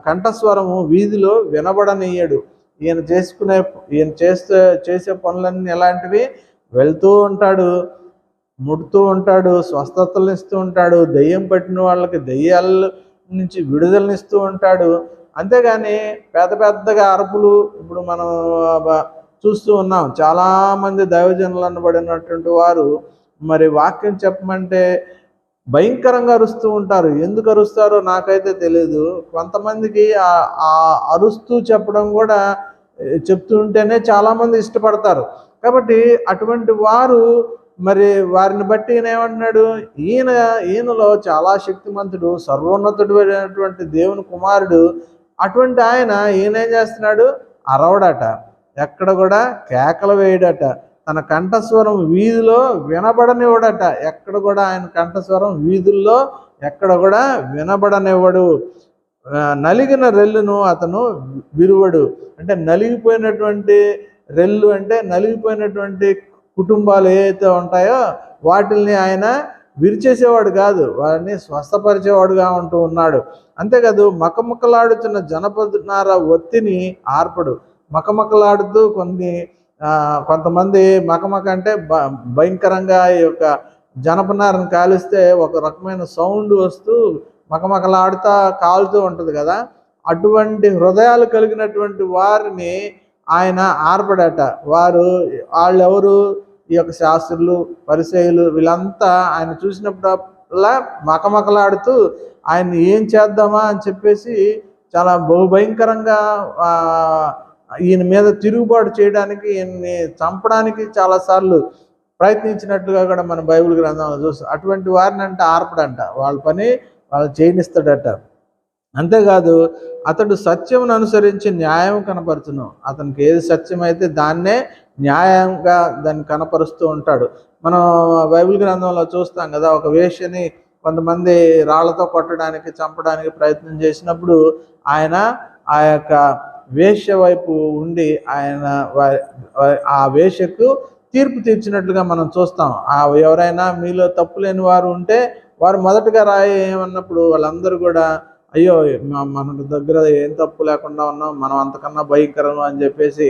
కంఠస్వరము వీధిలో వినబడనీయడు. ఈయన చేసే పనులన్నీ ఎలాంటివి? వెళ్తూ ఉంటాడు, ముడుతూ ఉంటాడు, స్వస్థతలు ఇస్తూ ఉంటాడు, దెయ్యం పట్టిన వాళ్ళకి దెయ్యాల నుంచి విడుదలనిస్తూ ఉంటాడు. అంతేగాని పెద్దగా అరుపులు ఇప్పుడు మనం చూస్తూ ఉన్నాం. చాలామంది దైవజనులు అనబడినటువంటి వారు మరి వాక్యం చెప్పమంటే భయంకరంగా అరుస్తూ ఉంటారు. ఎందుకు అరుస్తారో నాకైతే తెలియదు. కొంతమందికి ఆ అరుస్తూ చెప్పడం కూడా చెప్తూ ఉంటేనే చాలామంది ఇష్టపడతారు. కాబట్టి అటువంటి వారు మరి వారిని బట్టి ఈయన ఏమంటున్నాడు? ఈయనలో చాలా శక్తిమంతుడు, సర్వోన్నతుడు అయినటువంటి దేవుని కుమారుడు. అటువంటి ఈయన ఏం చేస్తున్నాడు? అరవడట, ఎక్కడ కూడా కేకలు వేయడట, తన కంఠస్వరం వీధిలో వినబడనివ్వడట. ఎక్కడ కూడా ఆయన కంఠస్వరం వీధుల్లో ఎక్కడ కూడా వినబడనివ్వడు. నలిగిన రెల్లును అతను విరువడు. అంటే నలిగిపోయినటువంటి రెల్లు అంటే నలిగిపోయినటువంటి కుటుంబాలు ఏవైతే ఉంటాయో వాటిల్ని ఆయన విరిచేసేవాడు కాదు, వారిని స్వస్థపరిచేవాడుగా ఉంటూ ఉన్నాడు. అంతేకాదు మకమకలాడుతున్న జనపదునార ఒత్తిని ఆర్పడు. మకమకలాడుతూ కొంతమంది మకమక అంటే భయంకరంగా ఈ యొక్క జనపనారను కాలిస్తే ఒక రకమైన సౌండ్ వస్తూ మకమకలాడుతా కాలుతూ ఉంటుంది కదా. అటువంటి హృదయాలు కలిగినటువంటి వారిని ఆయన ఆర్పడట. వాళ్ళెవరు? ఈ యొక్క శాస్త్రులు, పరిసయ్యులు, వీళ్ళంతా ఆయన చూసినప్పుడల్లా మకమకలాడుతూ ఆయన్ని ఏం చేద్దామా అని చెప్పేసి చాలా బహుభయంకరంగా ఈయన మీద తిరుగుబాటు చేయడానికి, ఈయన్ని చంపడానికి చాలాసార్లు ప్రయత్నించినట్లుగా కూడా మన బైబిల్ గ్రంథంలో చూస్తాం. అటువంటి వారిని అంటే ఆర్పడంట, వాళ్ళ పని వాళ్ళు చేయనిస్తాడట. అంతేకాదు అతడు సత్యమును అనుసరించి న్యాయం కనపరచును. అతనికి ఏది సత్యమైతే దాన్నే న్యాయంగా దాన్ని కనపరుస్తూ ఉంటాడు. మనం బైబిల్ గ్రంథంలో చూస్తాం కదా, ఒక వేశ్యని కొంతమంది రాళ్లతో కొట్టడానికి, చంపడానికి ప్రయత్నం చేసినప్పుడు ఆయన ఆ యొక్క వేశ్య వైపు ఉండి ఆయన ఆ వేశ్యకు తీర్పు తీర్చినట్లుగా మనం చూస్తాం. ఎవరైనా మీలో తప్పు లేని వారు ఉంటే వారు మొదటగా ఏమన్నప్పుడు వాళ్ళందరూ కూడా అయ్యో మన దగ్గర ఏం తప్పు లేకుండా ఉన్నాం, మనం అంతకన్నా భయంకరం అని చెప్పేసి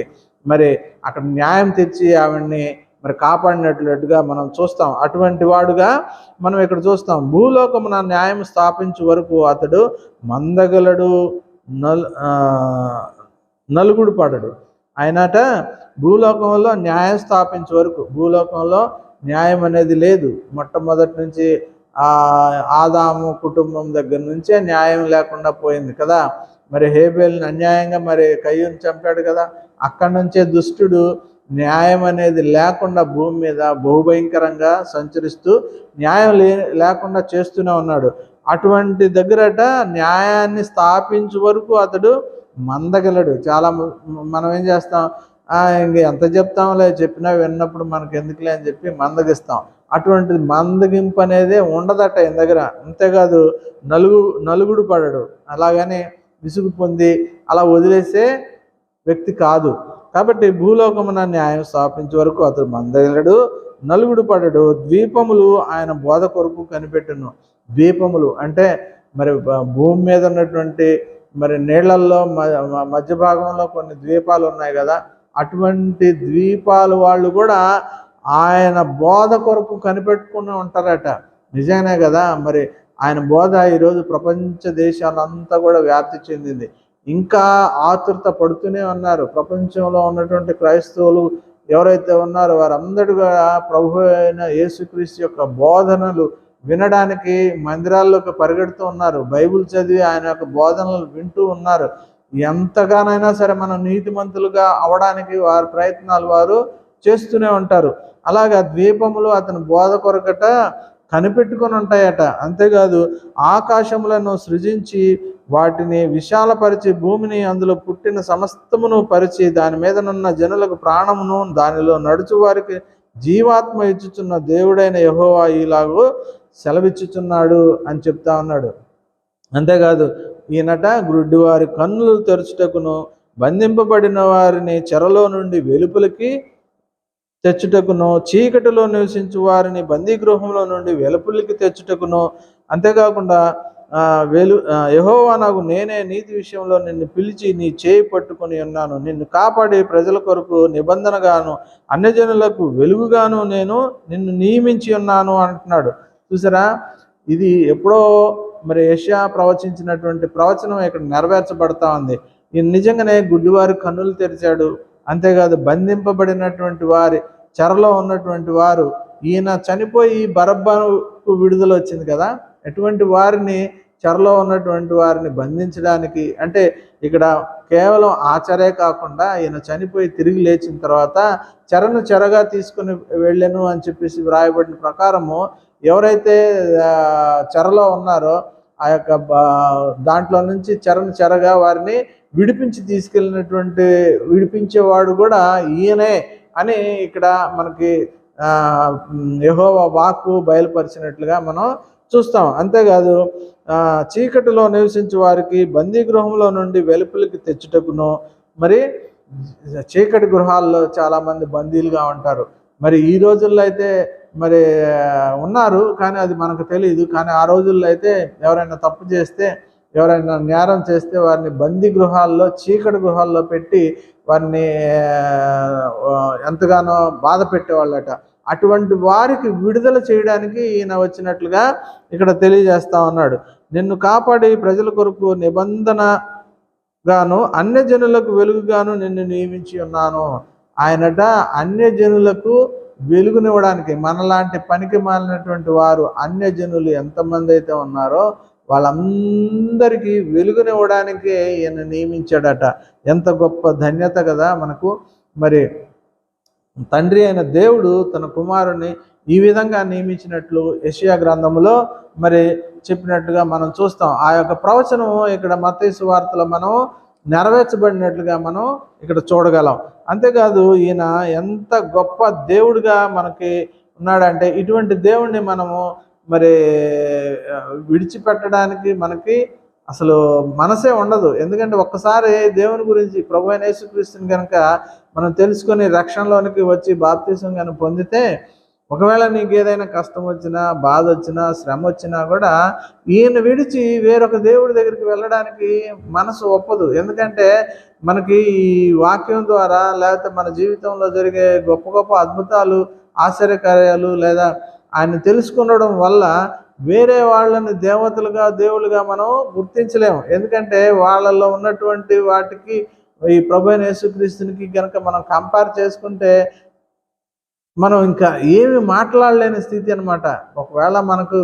మరి అక్కడ న్యాయం తెచ్చి ఆవిడ్ని మరి కాపాడినట్లుగా మనం చూస్తాం. అటువంటి వాడుగా మనం ఇక్కడ చూస్తాం. భూలోకమున న్యాయం స్థాపించే వరకు అతడు మందగలడు, నలుగుడు పడడు. ఆయనట భూలోకంలో న్యాయం స్థాపించే వరకు, భూలోకంలో న్యాయం అనేది లేదు. మొట్టమొదటి నుంచి ఆదాము కుటుంబం దగ్గర నుంచే న్యాయం లేకుండా పోయింది కదా. మరి హేబేల్ని అన్యాయంగా మరి కయ్యూని చంపాడు కదా. అక్కడి నుంచే దుష్టుడు న్యాయం అనేది లేకుండా భూమి మీద బహుభయంకరంగా సంచరిస్తూ న్యాయం లేకుండా చేస్తూనే ఉన్నాడు. అటువంటి దగ్గరట న్యాయాన్ని స్థాపించే వరకు అతడు మందగలడు. చాలా మనం ఏం చేస్తాం, ఇంక ఎంత చెప్తాంలే, చెప్పినా విన్నప్పుడు మనకు ఎందుకులే అని చెప్పి మందగిస్తాం. అటువంటిది మందగింపు అనేది ఉండదట ఈయన దగ్గర. అంతేకాదు నలుగుడు పడడు, అలాగని విసుగు పొంది అలా వదిలేసే వ్యక్తి కాదు. కాబట్టి భూలోకమున న్యాయం స్థాపించే వరకు అతడు మందగలడు, నలుగుడు పడడు. ద్వీపములు ఆయన బోధ కొరకు కనిపెట్టును. ద్వీపములు అంటే మరి భూమి మీద ఉన్నటువంటి మరి నీళ్లల్లో మధ్య భాగంలో కొన్ని ద్వీపాలు ఉన్నాయి కదా, అటువంటి ద్వీపాలు వాళ్ళు కూడా ఆయన బోధ కొరకు కనిపెట్టుకుని ఉంటారట. నిజంగానే కదా. మరి ఆయన బోధ ఈరోజు ప్రపంచ దేశాలంతా కూడా వ్యాప్తి చెందింది. ఇంకా ఆతురత పడుతూనే ఉన్నారు. ప్రపంచంలో ఉన్నటువంటి క్రైస్తవులు ఎవరైతే ఉన్నారో వారందరూ కూడా ప్రభు అయిన యేసుక్రీస్తు యొక్క బోధనలు వినడానికి మందిరాల్లోకి పరిగెడుతూ ఉన్నారు. బైబిల్ చదివి ఆయన యొక్క బోధనలు వింటూ ఉన్నారు. ఎంతగానైనా సరే మనం నీతిమంతులుగా అవడానికి వారి ప్రయత్నాలు వారు చేస్తూనే ఉంటారు. అలాగా ద్వీపములు అతని బోధ కొరకట కనిపెట్టుకొని ఉంటాయట. అంతేకాదు ఆకాశములను సృజించి వాటిని విశాలపరిచి భూమిని అందులో పుట్టిన సమస్తమును పరిచి దాని మీదనున్న జనులకు ప్రాణమును దానిలో నడుచు వారికి జీవాత్మ ఇచ్చుచున్న దేవుడైన యెహోవా ఇలాగూ సెలవిచ్చుచున్నాడు అని చెప్తా ఉన్నాడు. అంతేకాదు ఈయనట గ్రుడ్డివారి కన్నులు తెరచుటకును, బంధింపబడిన వారిని చెరలో నుండి వెలుపలికి తెచ్చుటకును, చీకటిలో నివసించు వారిని బందీగృహంలో నుండి వెలుపలికి తెచ్చుటకును, అంతేకాకుండా యెహోవా నాకు నేనే నీతి విషయంలో నిన్ను పిలిచి నీ చేయి పట్టుకొని ఉన్నాను, నిన్ను కాపాడి ప్రజల కొరకు నిబంధనగాను అన్యజనులకు వెలుగుగాను నేను నిన్ను నియమించి ఉన్నాను అంటున్నాడు. చూసారా, ఇది ఎప్పుడో మరి యెషయా ప్రవచించినటువంటి ప్రవచనం ఇక్కడ నెరవేర్చబడతా ఉంది. ఈయన నిజంగానే గుడ్డివారి కన్నులు తెరిచాడు. అంతేకాదు బంధింపబడినటువంటి వారి చెరలో ఉన్నటువంటి వారు, ఈయన చనిపోయి బరబ్బకు విడుదల వచ్చింది కదా, ఎటువంటి వారిని చెరలో ఉన్నటువంటి వారిని బంధించడానికి, అంటే ఇక్కడ కేవలం ఆచారే కాకుండా ఈయన చనిపోయి తిరిగి లేచిన తర్వాత చెరను చెరగా తీసుకుని వెళ్ళను అని చెప్పేసి వ్రాయబడిన ప్రకారము ఎవరైతే చెరలో ఉన్నారో ఆ యొక్క దాంట్లో నుంచి చెరను చెరగా వారిని విడిపించి విడిపించేవాడు కూడా ఈయనే అని ఇక్కడ మనకి యెహోవా వాక్కు బయలుపరిచినట్లుగా మనం చూస్తాం. అంతేకాదు చీకటిలో నివసించే వారికి బందీగృహంలో నుండి వెలుపలికి తెచ్చుటకును, మరి చీకటి గృహాల్లో చాలామంది బందీలుగా ఉంటారు. మరి ఈ రోజుల్లో అయితే మరి ఉన్నారు, కానీ అది మనకు తెలియదు. కానీ ఆ రోజుల్లో అయితే ఎవరైనా తప్పు చేస్తే, ఎవరైనా నేరం చేస్తే వారిని బందీ గృహాల్లో, చీకటి గృహాల్లో పెట్టి వారిని ఎంతగానో బాధ పెట్టేవాళ్ళట. అటువంటి వారికి విడుదల చేయడానికి ఈయన వచ్చినట్లుగా ఇక్కడ తెలియజేస్తా ఉన్నాడు. నిన్ను కాపాడి ప్రజల కొరకు నిబంధనగాను అన్యజనులకు వెలుగుగాను నిన్ను నియమించి ఉన్నాను. ఆయనట అన్యజనులకు వెలుగునివ్వడానికి, మనలాంటి పనికి మాలినటువంటి వారు అన్యజనులు ఎంతమంది అయితే ఉన్నారో వాళ్ళందరికీ వెలుగునివ్వడానికి ఈయన నియమించాడట. ఎంత గొప్ప ధన్యత కదా మనకు. మరి తండ్రి అయిన దేవుడు తన కుమారుని ఈ విధంగా నియమించినట్లు యెషయా గ్రంథములో మరి చెప్పినట్టుగా మనం చూస్తాం. ఆ యొక్క ప్రవచనం ఇక్కడ మత్తయి సువార్తలో మనం నెరవేర్చబడినట్లుగా మనం ఇక్కడ చూడగలం. అంతేకాదు ఈయన ఎంత గొప్ప దేవుడిగా మనకి ఉన్నాడంటే, ఇటువంటి దేవుణ్ణి మనము మరి విడిచిపెట్టడానికి మనకి అసలు మనసే ఉండదు. ఎందుకంటే ఒక్కసారి దేవుని గురించి, ప్రభు అయిన యేసుక్రీస్తుని కనుక మనం తెలుసుకొని రక్షణలోనికి వచ్చి బాప్తిసం కనుక పొందితే, ఒకవేళ నీకు ఏదైనా కష్టం వచ్చినా, బాధ వచ్చినా, శ్రమ వచ్చినా కూడా ఈయన విడిచి వేరొక దేవుడి దగ్గరికి వెళ్ళడానికి మనసు ఒప్పదు. ఎందుకంటే మనకి ఈ వాక్యం ద్వారా, లేకపోతే మన జీవితంలో జరిగే గొప్ప గొప్ప అద్భుతాలు, ఆశ్చర్యకార్యాలు, లేదా ఆయన తెలుసుకునడం వల్ల వేరే వాళ్ళని దేవతలుగా, దేవుళ్ళుగా మనం గుర్తించలేము. ఎందుకంటే వాళ్ళల్లో ఉన్నటువంటి వాటికి ఈ ప్రభు అయిన యేసుక్రీస్తునికి కనుక మనం కంపేర్ చేసుకుంటే మనం ఇంకా ఏమి మాట్లాడలేని స్థితి అనమాట. ఒకవేళ మనకు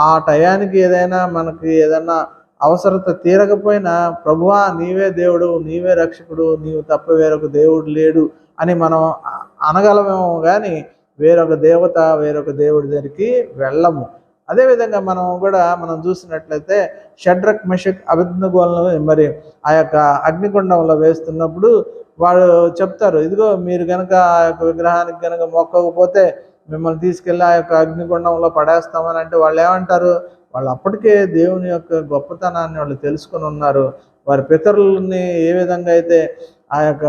ఆ టయానికి మనకి ఏదైనా అవసరత తీరకపోయినా, ప్రభువా నీవే దేవుడు, నీవే రక్షకుడు, నీవు తప్ప వేరొక దేవుడు లేడు అని మనం అనగలమేమో, కానీ వేరొక దేవత, వేరొక దేవుడి దగ్గరికి వెళ్ళము. అదేవిధంగా మనం చూసినట్లయితే షడ్రక్, మెషక్, అబేద్నెగోలను మరి ఆ యొక్క అగ్నిగుండంలో వేస్తున్నప్పుడు వాళ్ళు చెప్తారు, ఇదిగో మీరు కనుక ఆ యొక్క విగ్రహానికి కనుక మొక్కకపోతే మిమ్మల్ని తీసుకెళ్ళి ఆ యొక్క అగ్నిగుండంలో పడేస్తామని అంటే వాళ్ళు ఏమంటారు? వాళ్ళు అప్పటికే దేవుని యొక్క గొప్పతనాన్ని వాళ్ళు తెలుసుకొని ఉన్నారు. వారి పితరులని ఏ విధంగా అయితే ఆ యొక్క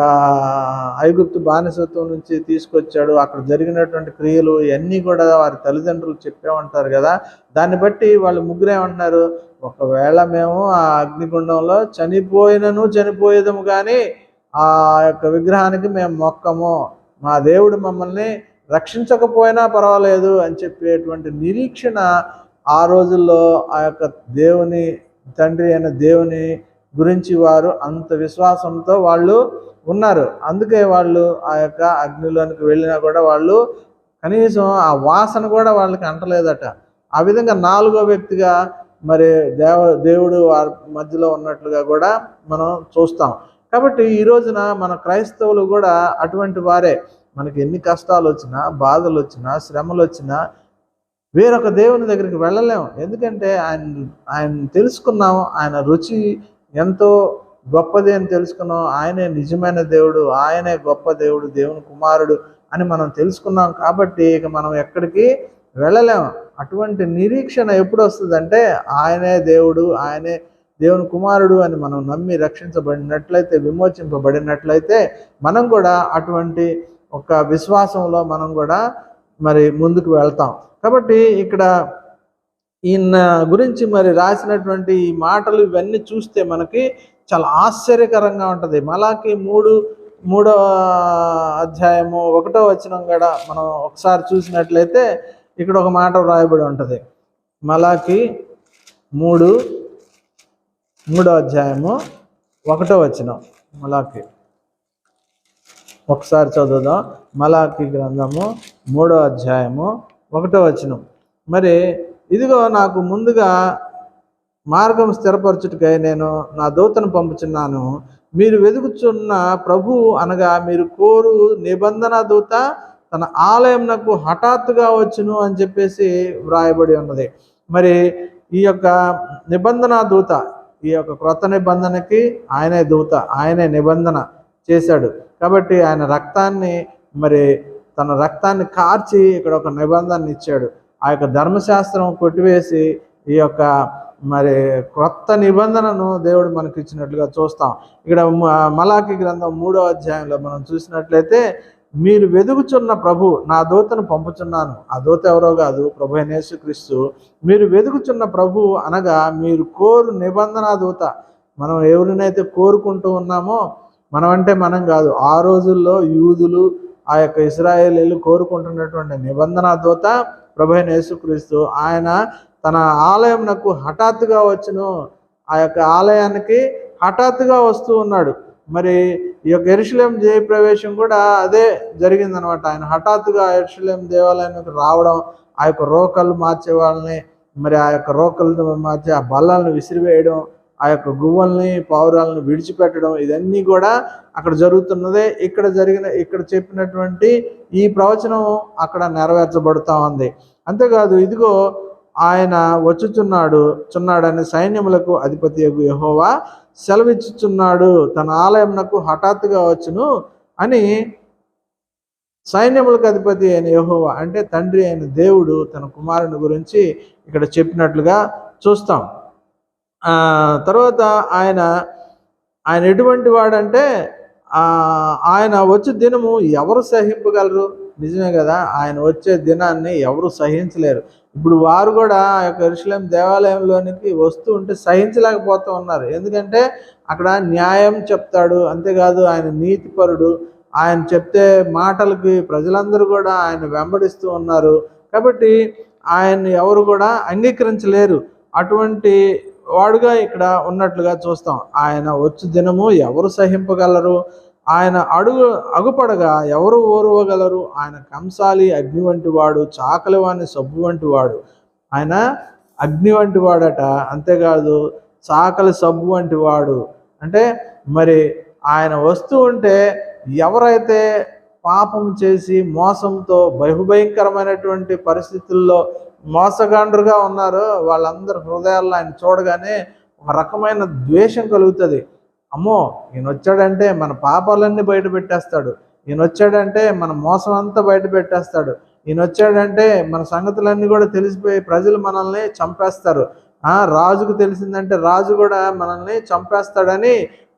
ఐగుప్తు బానిసత్వం నుంచి తీసుకొచ్చాడు, అక్కడ జరిగినటువంటి క్రియలు ఇవన్నీ కూడా వారి తల్లిదండ్రులు చెప్పే ఉంటారు కదా. దాన్ని బట్టి వాళ్ళు ముగ్గురు ఏమంటున్నారు, ఒకవేళ మేము ఆ అగ్నిగుండంలో చనిపోయేదము కానీ ఆ యొక్క విగ్రహానికి మేము మొక్కము, మా దేవుడు మమ్మల్ని రక్షించకపోయినా పర్వాలేదు అని చెప్పేటువంటి నిరీక్షణ ఆ రోజుల్లో ఆ యొక్క దేవుని, తండ్రి అయిన దేవుని గురించి వారు అంత విశ్వాసంతో వాళ్ళు ఉన్నారు. అందుకే వాళ్ళు ఆ యొక్క అగ్నిలోనికి వెళ్ళినా కూడా వాళ్ళు కనీసం ఆ వాసన కూడా వాళ్ళకి అంటలేదట. ఆ విధంగా నాలుగో వ్యక్తిగా మరి దేవుడు వారి మధ్యలో ఉన్నట్లుగా కూడా మనం చూస్తాం. కాబట్టి ఈ రోజున మన క్రైస్తవులు కూడా అటువంటి వారే. మనకి ఎన్ని కష్టాలు వచ్చినా, బాధలు వచ్చినా, శ్రమలు వచ్చినా వేరొక దేవుని దగ్గరికి వెళ్ళలేము. ఎందుకంటే ఆయన తెలుసుకున్నాము, ఆయన రుచి ఎంతో గొప్పది అని తెలుసుకున్నాం. ఆయనే నిజమైన దేవుడు, ఆయనే గొప్ప దేవుడు, దేవుని కుమారుడు అని మనం తెలుసుకున్నాం. కాబట్టి ఇక మనం ఎక్కడికి వెళ్ళలేము. అటువంటి నిరీక్షణ ఎప్పుడు వస్తుందంటే ఆయనే దేవుడు, ఆయనే దేవుని కుమారుడు అని మనం నమ్మి రక్షించబడినట్లయితే, విమోచింపబడినట్లయితే మనం కూడా అటువంటి ఒక విశ్వాసంలో మనం కూడా మరి ముందుకు వెళ్తాం. కాబట్టి ఇక్కడ ఈయన గురించి మరి రాసినటువంటి ఈ మాటలు ఇవన్నీ చూస్తే మనకి చాలా ఆశ్చర్యకరంగా ఉంటుంది. మలాకి 3వ అధ్యాయము 1వ వచనం కూడా మనం ఒకసారి చూసినట్లయితే ఇక్కడ ఒక మాట వ్రాయబడి ఉంటుంది. మలాకి 3వ అధ్యాయము 1వ వచనం. మలాకి ఒకసారి చదువుదాం. మలాకి గ్రంథము 3వ అధ్యాయము 1వ వచనం. మరి ఇదిగో నాకు ముందుగా మార్గం స్థిరపరచుటకై నేను నా దూతను పంపుచున్నాను. మీరు వెదుకుచున్న ప్రభు అనగా మీరు కోరు నిబంధన దూత తన ఆలయంనకు హఠాత్తుగా వచ్చును అని చెప్పేసి వ్రాయబడి ఉన్నది. మరి ఈ యొక్క నిబంధన దూత, ఈ యొక్క క్రొత్త నిబంధనకి ఆయనే దూత, ఆయనే నిబంధన చేశాడు. కాబట్టి ఆయన తన రక్తాన్ని కార్చి ఇక్కడ ఒక నిబంధన ఇచ్చాడు. ఆ యొక్క ధర్మశాస్త్రం కొట్టివేసి ఈ యొక్క మరి క్రొత్త నిబంధనను దేవుడు మనకి ఇచ్చినట్లుగా చూస్తాం. ఇక్కడ మలాకి గ్రంథం 3వ అధ్యాయంలో మనం చూసినట్లయితే, మీరు వెదుకుచున్న ప్రభు నా దూతను పంపుచున్నాను. ఆ దూత ఎవరో కాదు, ప్రభు అయిన యేసుక్రీస్తు. మీరు వెదుకుచున్న ప్రభు అనగా మీరు కోరు నిబంధన దూత. మనం ఎవరినైతే కోరుకుంటూ ఉన్నామో, మనం అంటే మనం కాదు, ఆ రోజుల్లో యూదులు, ఆ యొక్క ఇశ్రాయేలీలు కోరుకుంటున్నటువంటి నిబంధన దూత ప్రభు అయిన యేసుక్రీస్తు. ఆయన తన ఆలయంనకు హఠాత్తుగా వచ్చును. ఆ యొక్క ఆలయానికి హఠాత్తుగా వస్తూ ఉన్నాడు. మరి ఈ యొక్క యెరూషలేం జయప్రవేశం కూడా అదే జరిగిందనమాట. ఆయన హఠాత్తుగా యెరూషలేం దేవాలయానికి రావడం, ఆ యొక్క రోకలు మార్చే వాళ్ళని, మరి ఆ యొక్క రోకలు మార్చి ఆ బల్లలను విసిరివేయడం, ఆ యొక్క గువ్వల్ని పావురాలను విడిచిపెట్టడం, ఇదన్నీ కూడా అక్కడ జరుగుతున్నదే. ఇక్కడ చెప్పినటువంటి ఈ ప్రవచనం అక్కడ నెరవేర్చబడుతూ ఉంది. అంతేకాదు, ఇదిగో ఆయన చున్నాడని సైన్యములకు అధిపతియగు యెహోవా సెలవిచ్చుచున్నాడు. తన ఆలయంనకు హఠాత్తుగా వచ్చును అని సైన్యములకు అధిపతి అయిన యెహోవా అంటే తండ్రి అయిన దేవుడు తన కుమారుని గురించి ఇక్కడ చెప్పినట్లుగా చూస్తాం. తర్వాత ఆయన ఎటువంటి వాడంటే, ఆయన వచ్చే దినము ఎవరు సహింపగలరు? నిజమే కదా, ఆయన వచ్చే దినాన్ని ఎవరు సహించలేరు. ఇప్పుడు వారు కూడా ఆ యొక్క యెరూషలేం దేవాలయంలోనికి వస్తూ ఉంటే సహించలేకపోతూ ఉన్నారు. ఎందుకంటే అక్కడ న్యాయం చెప్తాడు. అంతేకాదు, ఆయన నీతిపరుడు. ఆయన చెప్తే మాటలకి ప్రజలందరూ కూడా ఆయన వెంబడిస్తూ ఉన్నారు. కాబట్టి ఆయన్ని ఎవరు కూడా అంగీకరించలేరు. అటువంటి వాడుగా ఇక్కడ ఉన్నట్లుగా చూస్తాం. ఆయన వచ్చు దినము ఎవరు సహింపగలరు? ఆయన అగుపడగా ఎవరు ఓర్వగలరు? ఆయన కంసాలి అగ్ని వంటి వాడు, చాకలి వాని సబ్బు వంటి వాడు. ఆయన అగ్ని వంటి వాడట. అంతేకాదు, చాకలి సబ్బు వంటి వాడు. అంటే మరి ఆయన వస్తూ ఉంటే ఎవరైతే పాపం చేసి మోసంతో బహుభయంకరమైనటువంటి పరిస్థితుల్లో మోసగాండ్రుగా ఉన్నారో వాళ్ళందరి హృదయాల్లో ఆయన చూడగానే ఒక రకమైన ద్వేషం కలుగుతుంది. అమ్మో, ఈయన వచ్చాడంటే మన పాపాలన్నీ బయట పెట్టేస్తాడు, ఈయన వచ్చాడంటే మన మోసం అంతా బయట పెట్టేస్తాడు, ఈయన వచ్చాడంటే మన సంగతులన్నీ కూడా తెలిసిపోయి ప్రజలు మనల్ని చంపేస్తారు, రాజుకు తెలిసిందంటే రాజు కూడా మనల్ని చంపేస్తాడని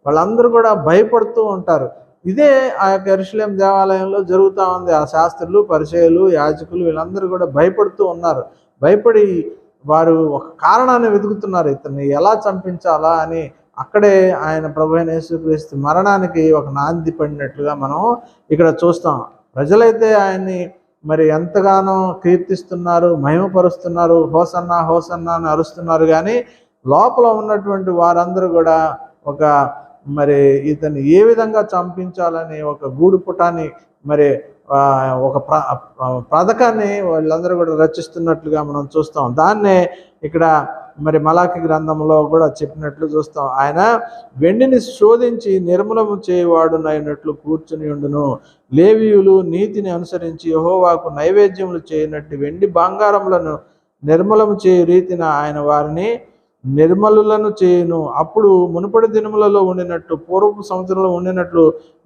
వాళ్ళందరూ కూడా భయపడుతూ ఉంటారు. ఇదే ఆ యొక్క యెరూషలేం దేవాలయంలో జరుగుతూ ఉంది. ఆ శాస్త్రులు, పరిసయ్యులు, యాజకులు వీళ్ళందరూ కూడా భయపడుతూ ఉన్నారు. భయపడి వారు ఒక కారణాన్ని వెతుకుతున్నారు, ఇతన్ని ఎలా చంపించాలా అని. అక్కడే ఆయన ప్రభు అయిన యేసుక్రీస్తు మరణానికి ఒక నాంది పడినట్లుగా మనం ఇక్కడ చూస్తాం. ప్రజలైతే ఆయన్ని మరి ఎంతగానో కీర్తిస్తున్నారు, మహిమపరుస్తున్నారు, హోసన్నా హోసన్నా అని అరుస్తున్నారు. కానీ లోపల ఉన్నటువంటి వారందరూ కూడా ఒక మరి ఇతన్ని ఏ విధంగా చంపించాలని ఒక గూడుపుటాన్ని, మరి ఒక పథకాన్ని వాళ్ళందరూ కూడా రచిస్తున్నట్లుగా మనం చూస్తాం. దాన్నే ఇక్కడ మరి మలాకి గ్రంథంలో కూడా చెప్పినట్లు చూస్తాం. ఆయన వెండిని శోధించి నిర్మూలము చేయవాడునైనట్లు కూర్చుని ఉండును. లేవీయులు నీతిని అనుసరించి యెహోవాకు నైవేద్యములు చేయనట్టు వెండి బంగారములను నిర్మూలము చేయు రీతిన ఆయన వారిని నిర్మలులను చేయును. అప్పుడు మునుపటి దినములలో ఉండినట్టు, పూర్వపు సంవత్సరంలో ఉండినట్లు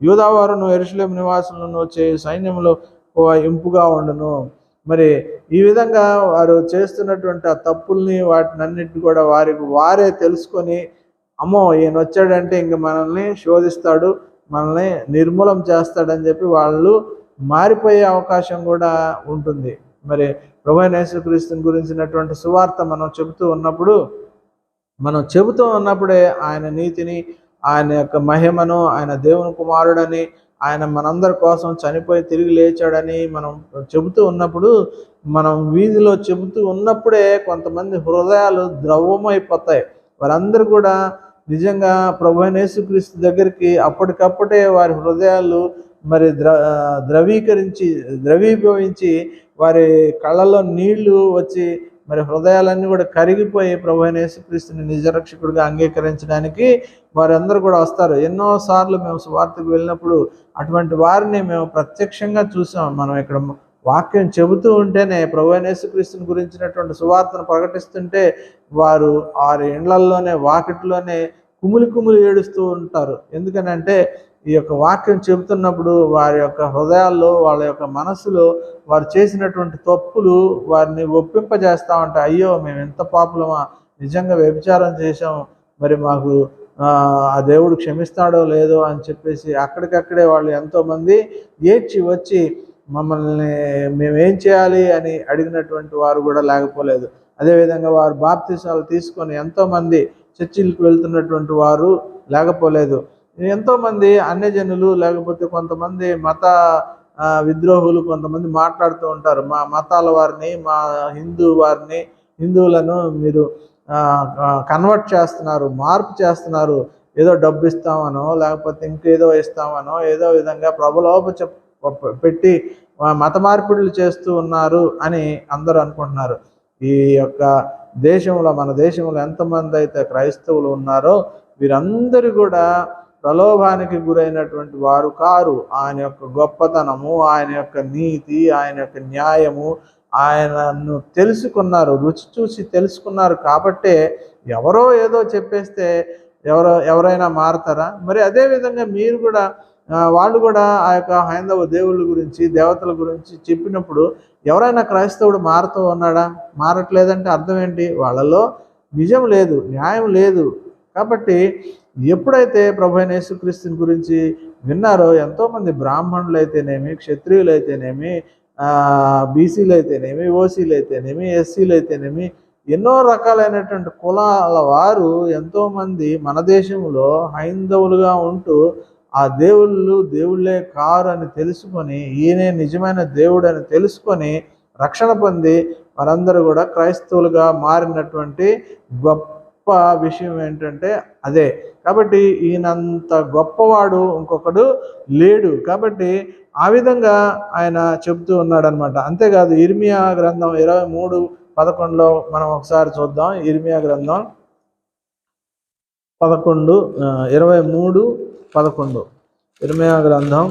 యూదావారును యెరూషలేము నివాసులను చేయు సైన్యములో ఇంపుగా ఉండును. మరి ఈ విధంగా వారు చేస్తున్నటువంటి ఆ తప్పుల్ని వాటినన్నిటిని కూడా వారే తెలుసుకొని అమ్మో ఈయన వచ్చాడంటే ఇంక మనల్ని శోధిస్తాడు, మనల్ని నిర్మూలం చేస్తాడని చెప్పి వాళ్ళు మారిపోయే అవకాశం కూడా ఉంటుంది. మరి ప్రభువైన యేసుక్రీస్తుని గురించినటువంటి సువార్త మనం చెబుతూ ఉన్నప్పుడే ఆయన నీతిని, ఆయన యొక్క మహిమను, ఆయన దేవుని కుమారుడని, ఆయన మనందరి కోసం చనిపోయి తిరిగి లేచాడని మనం చెబుతూ ఉన్నప్పుడు, మనం వీధిలో చెబుతూ ఉన్నప్పుడే కొంతమంది హృదయాలు ద్రవమైపోతాయి. వారందరూ కూడా నిజంగా ప్రభువైన యేసుక్రీస్తు దగ్గరికి అప్పటికప్పుడే వారి హృదయాలు మరి ద్రవీభవించి వారి కళ్ళలో నీళ్లు వచ్చి మరి హృదయాలన్నీ కూడా కరిగిపోయి ప్రభువైన యేసుక్రీస్తుని నిజరక్షకుడిగా అంగీకరించడానికి వారందరూ కూడా వస్తారు. ఎన్నోసార్లు మేము సువార్తకు వెళ్ళినప్పుడు అటువంటి వారిని మేము ప్రత్యక్షంగా చూసాం. మనం ఇక్కడ వాక్యం చెబుతూ ఉంటేనే, ప్రభువైన యేసుక్రీస్తుని గురించినటువంటి సువార్తను ప్రకటిస్తుంటే వారు వారి ఇండ్లల్లోనే వాకిట్లోనే కుమిలి ఏడుస్తూ ఉంటారు. ఎందుకనంటే ఈ యొక్క వాక్యం చెబుతున్నప్పుడు వారి యొక్క హృదయాల్లో, వాళ్ళ యొక్క మనసులో వారు చేసినటువంటి తప్పులు వారిని ఒప్పింపజేస్తూ ఉంటాయి. అయ్యో మేము ఎంత పాపులమా, నిజంగా వ్యభిచారం చేశాము, మరి మాకు ఆ దేవుడు క్షమిస్తాడో లేదో అని చెప్పేసి అక్కడికక్కడే వాళ్ళు ఎంతోమంది ఏడ్చి వచ్చి మమ్మల్ని మేమేం చేయాలి అని అడిగినటువంటి వారు కూడా లేకపోలేదు. అదేవిధంగా వారు బాప్తిసాలు తీసుకొని ఎంతోమంది చర్చిలకు వెళ్తున్నటువంటి వారు లేకపోలేదు. ఎంతోమంది అన్యజనులు, లేకపోతే కొంతమంది మత విద్రోహులు కొంతమంది మాట్లాడుతూ ఉంటారు. మా మతాల వారిని, మా హిందువులను మీరు కన్వర్ట్ చేస్తున్నారు, మార్పు చేస్తున్నారు, ఏదో డబ్బు ఇస్తామనో లేకపోతే ఇంకేదో ఇస్తామనో ఏదో విధంగా ప్రబలోప పెట్టి మత మార్పిడులు చేస్తూ ఉన్నారు అని అందరూ అనుకుంటున్నారు. ఈ యొక్క దేశంలో, మన దేశంలో ఎంతమంది అయితే క్రైస్తవులు ఉన్నారో వీరందరూ కూడా ప్రలోభానికి గురైనటువంటి వారు కారు. ఆయన యొక్క గొప్పతనము, ఆయన యొక్క నీతి, ఆయన యొక్క న్యాయము ఆయనను తెలుసుకున్నారు, రుచి చూసి తెలుసుకున్నారు. కాబట్టే ఎవరో ఏదో చెప్పేస్తే ఎవరైనా మారతారా? మరి అదేవిధంగా మీరు కూడా, వాళ్ళు కూడా ఆ యొక్క హైందవ దేవుళ్ళ గురించి, దేవతల గురించి చెప్పినప్పుడు ఎవరైనా క్రైస్తవుడు మారుతూ ఉన్నాడా? మారట్లేదంటే అర్థం ఏంటి? వాళ్ళలో నిజం లేదు, న్యాయం లేదు. కాబట్టి ఎప్పుడైతే ప్రభువైన యేసుక్రీస్తుని గురించి విన్నారో ఎంతోమంది బ్రాహ్మణులు అయితేనేమి, క్షత్రియులు అయితేనేమి, బీసీలు అయితేనేమి, ఓసీలు అయితేనేమి, ఎస్సీలు అయితేనేమి, ఎన్నో రకాలైనటువంటి కులాల వారు ఎంతోమంది మన దేశంలో హైందవులుగా ఉంటూ ఆ దేవుళ్ళే కారు అని తెలుసుకొని, ఈయనే నిజమైన దేవుడు అని తెలుసుకొని రక్షణ పొంది వారందరూ కూడా క్రైస్తవులుగా మారినటువంటి గొప్ప విషయం ఏంటంటే అదే. కాబట్టి ఈయనంత గొప్పవాడు ఇంకొకడు లేడు. కాబట్టి ఆ విధంగా ఆయన చెబుతూ ఉన్నాడు అనమాట. అంతేకాదు ఇర్మియా గ్రంథం 23:11 మనం ఒకసారి చూద్దాం. ఇర్మియా గ్రంథం 23:11 ఇర్మియా గ్రంథం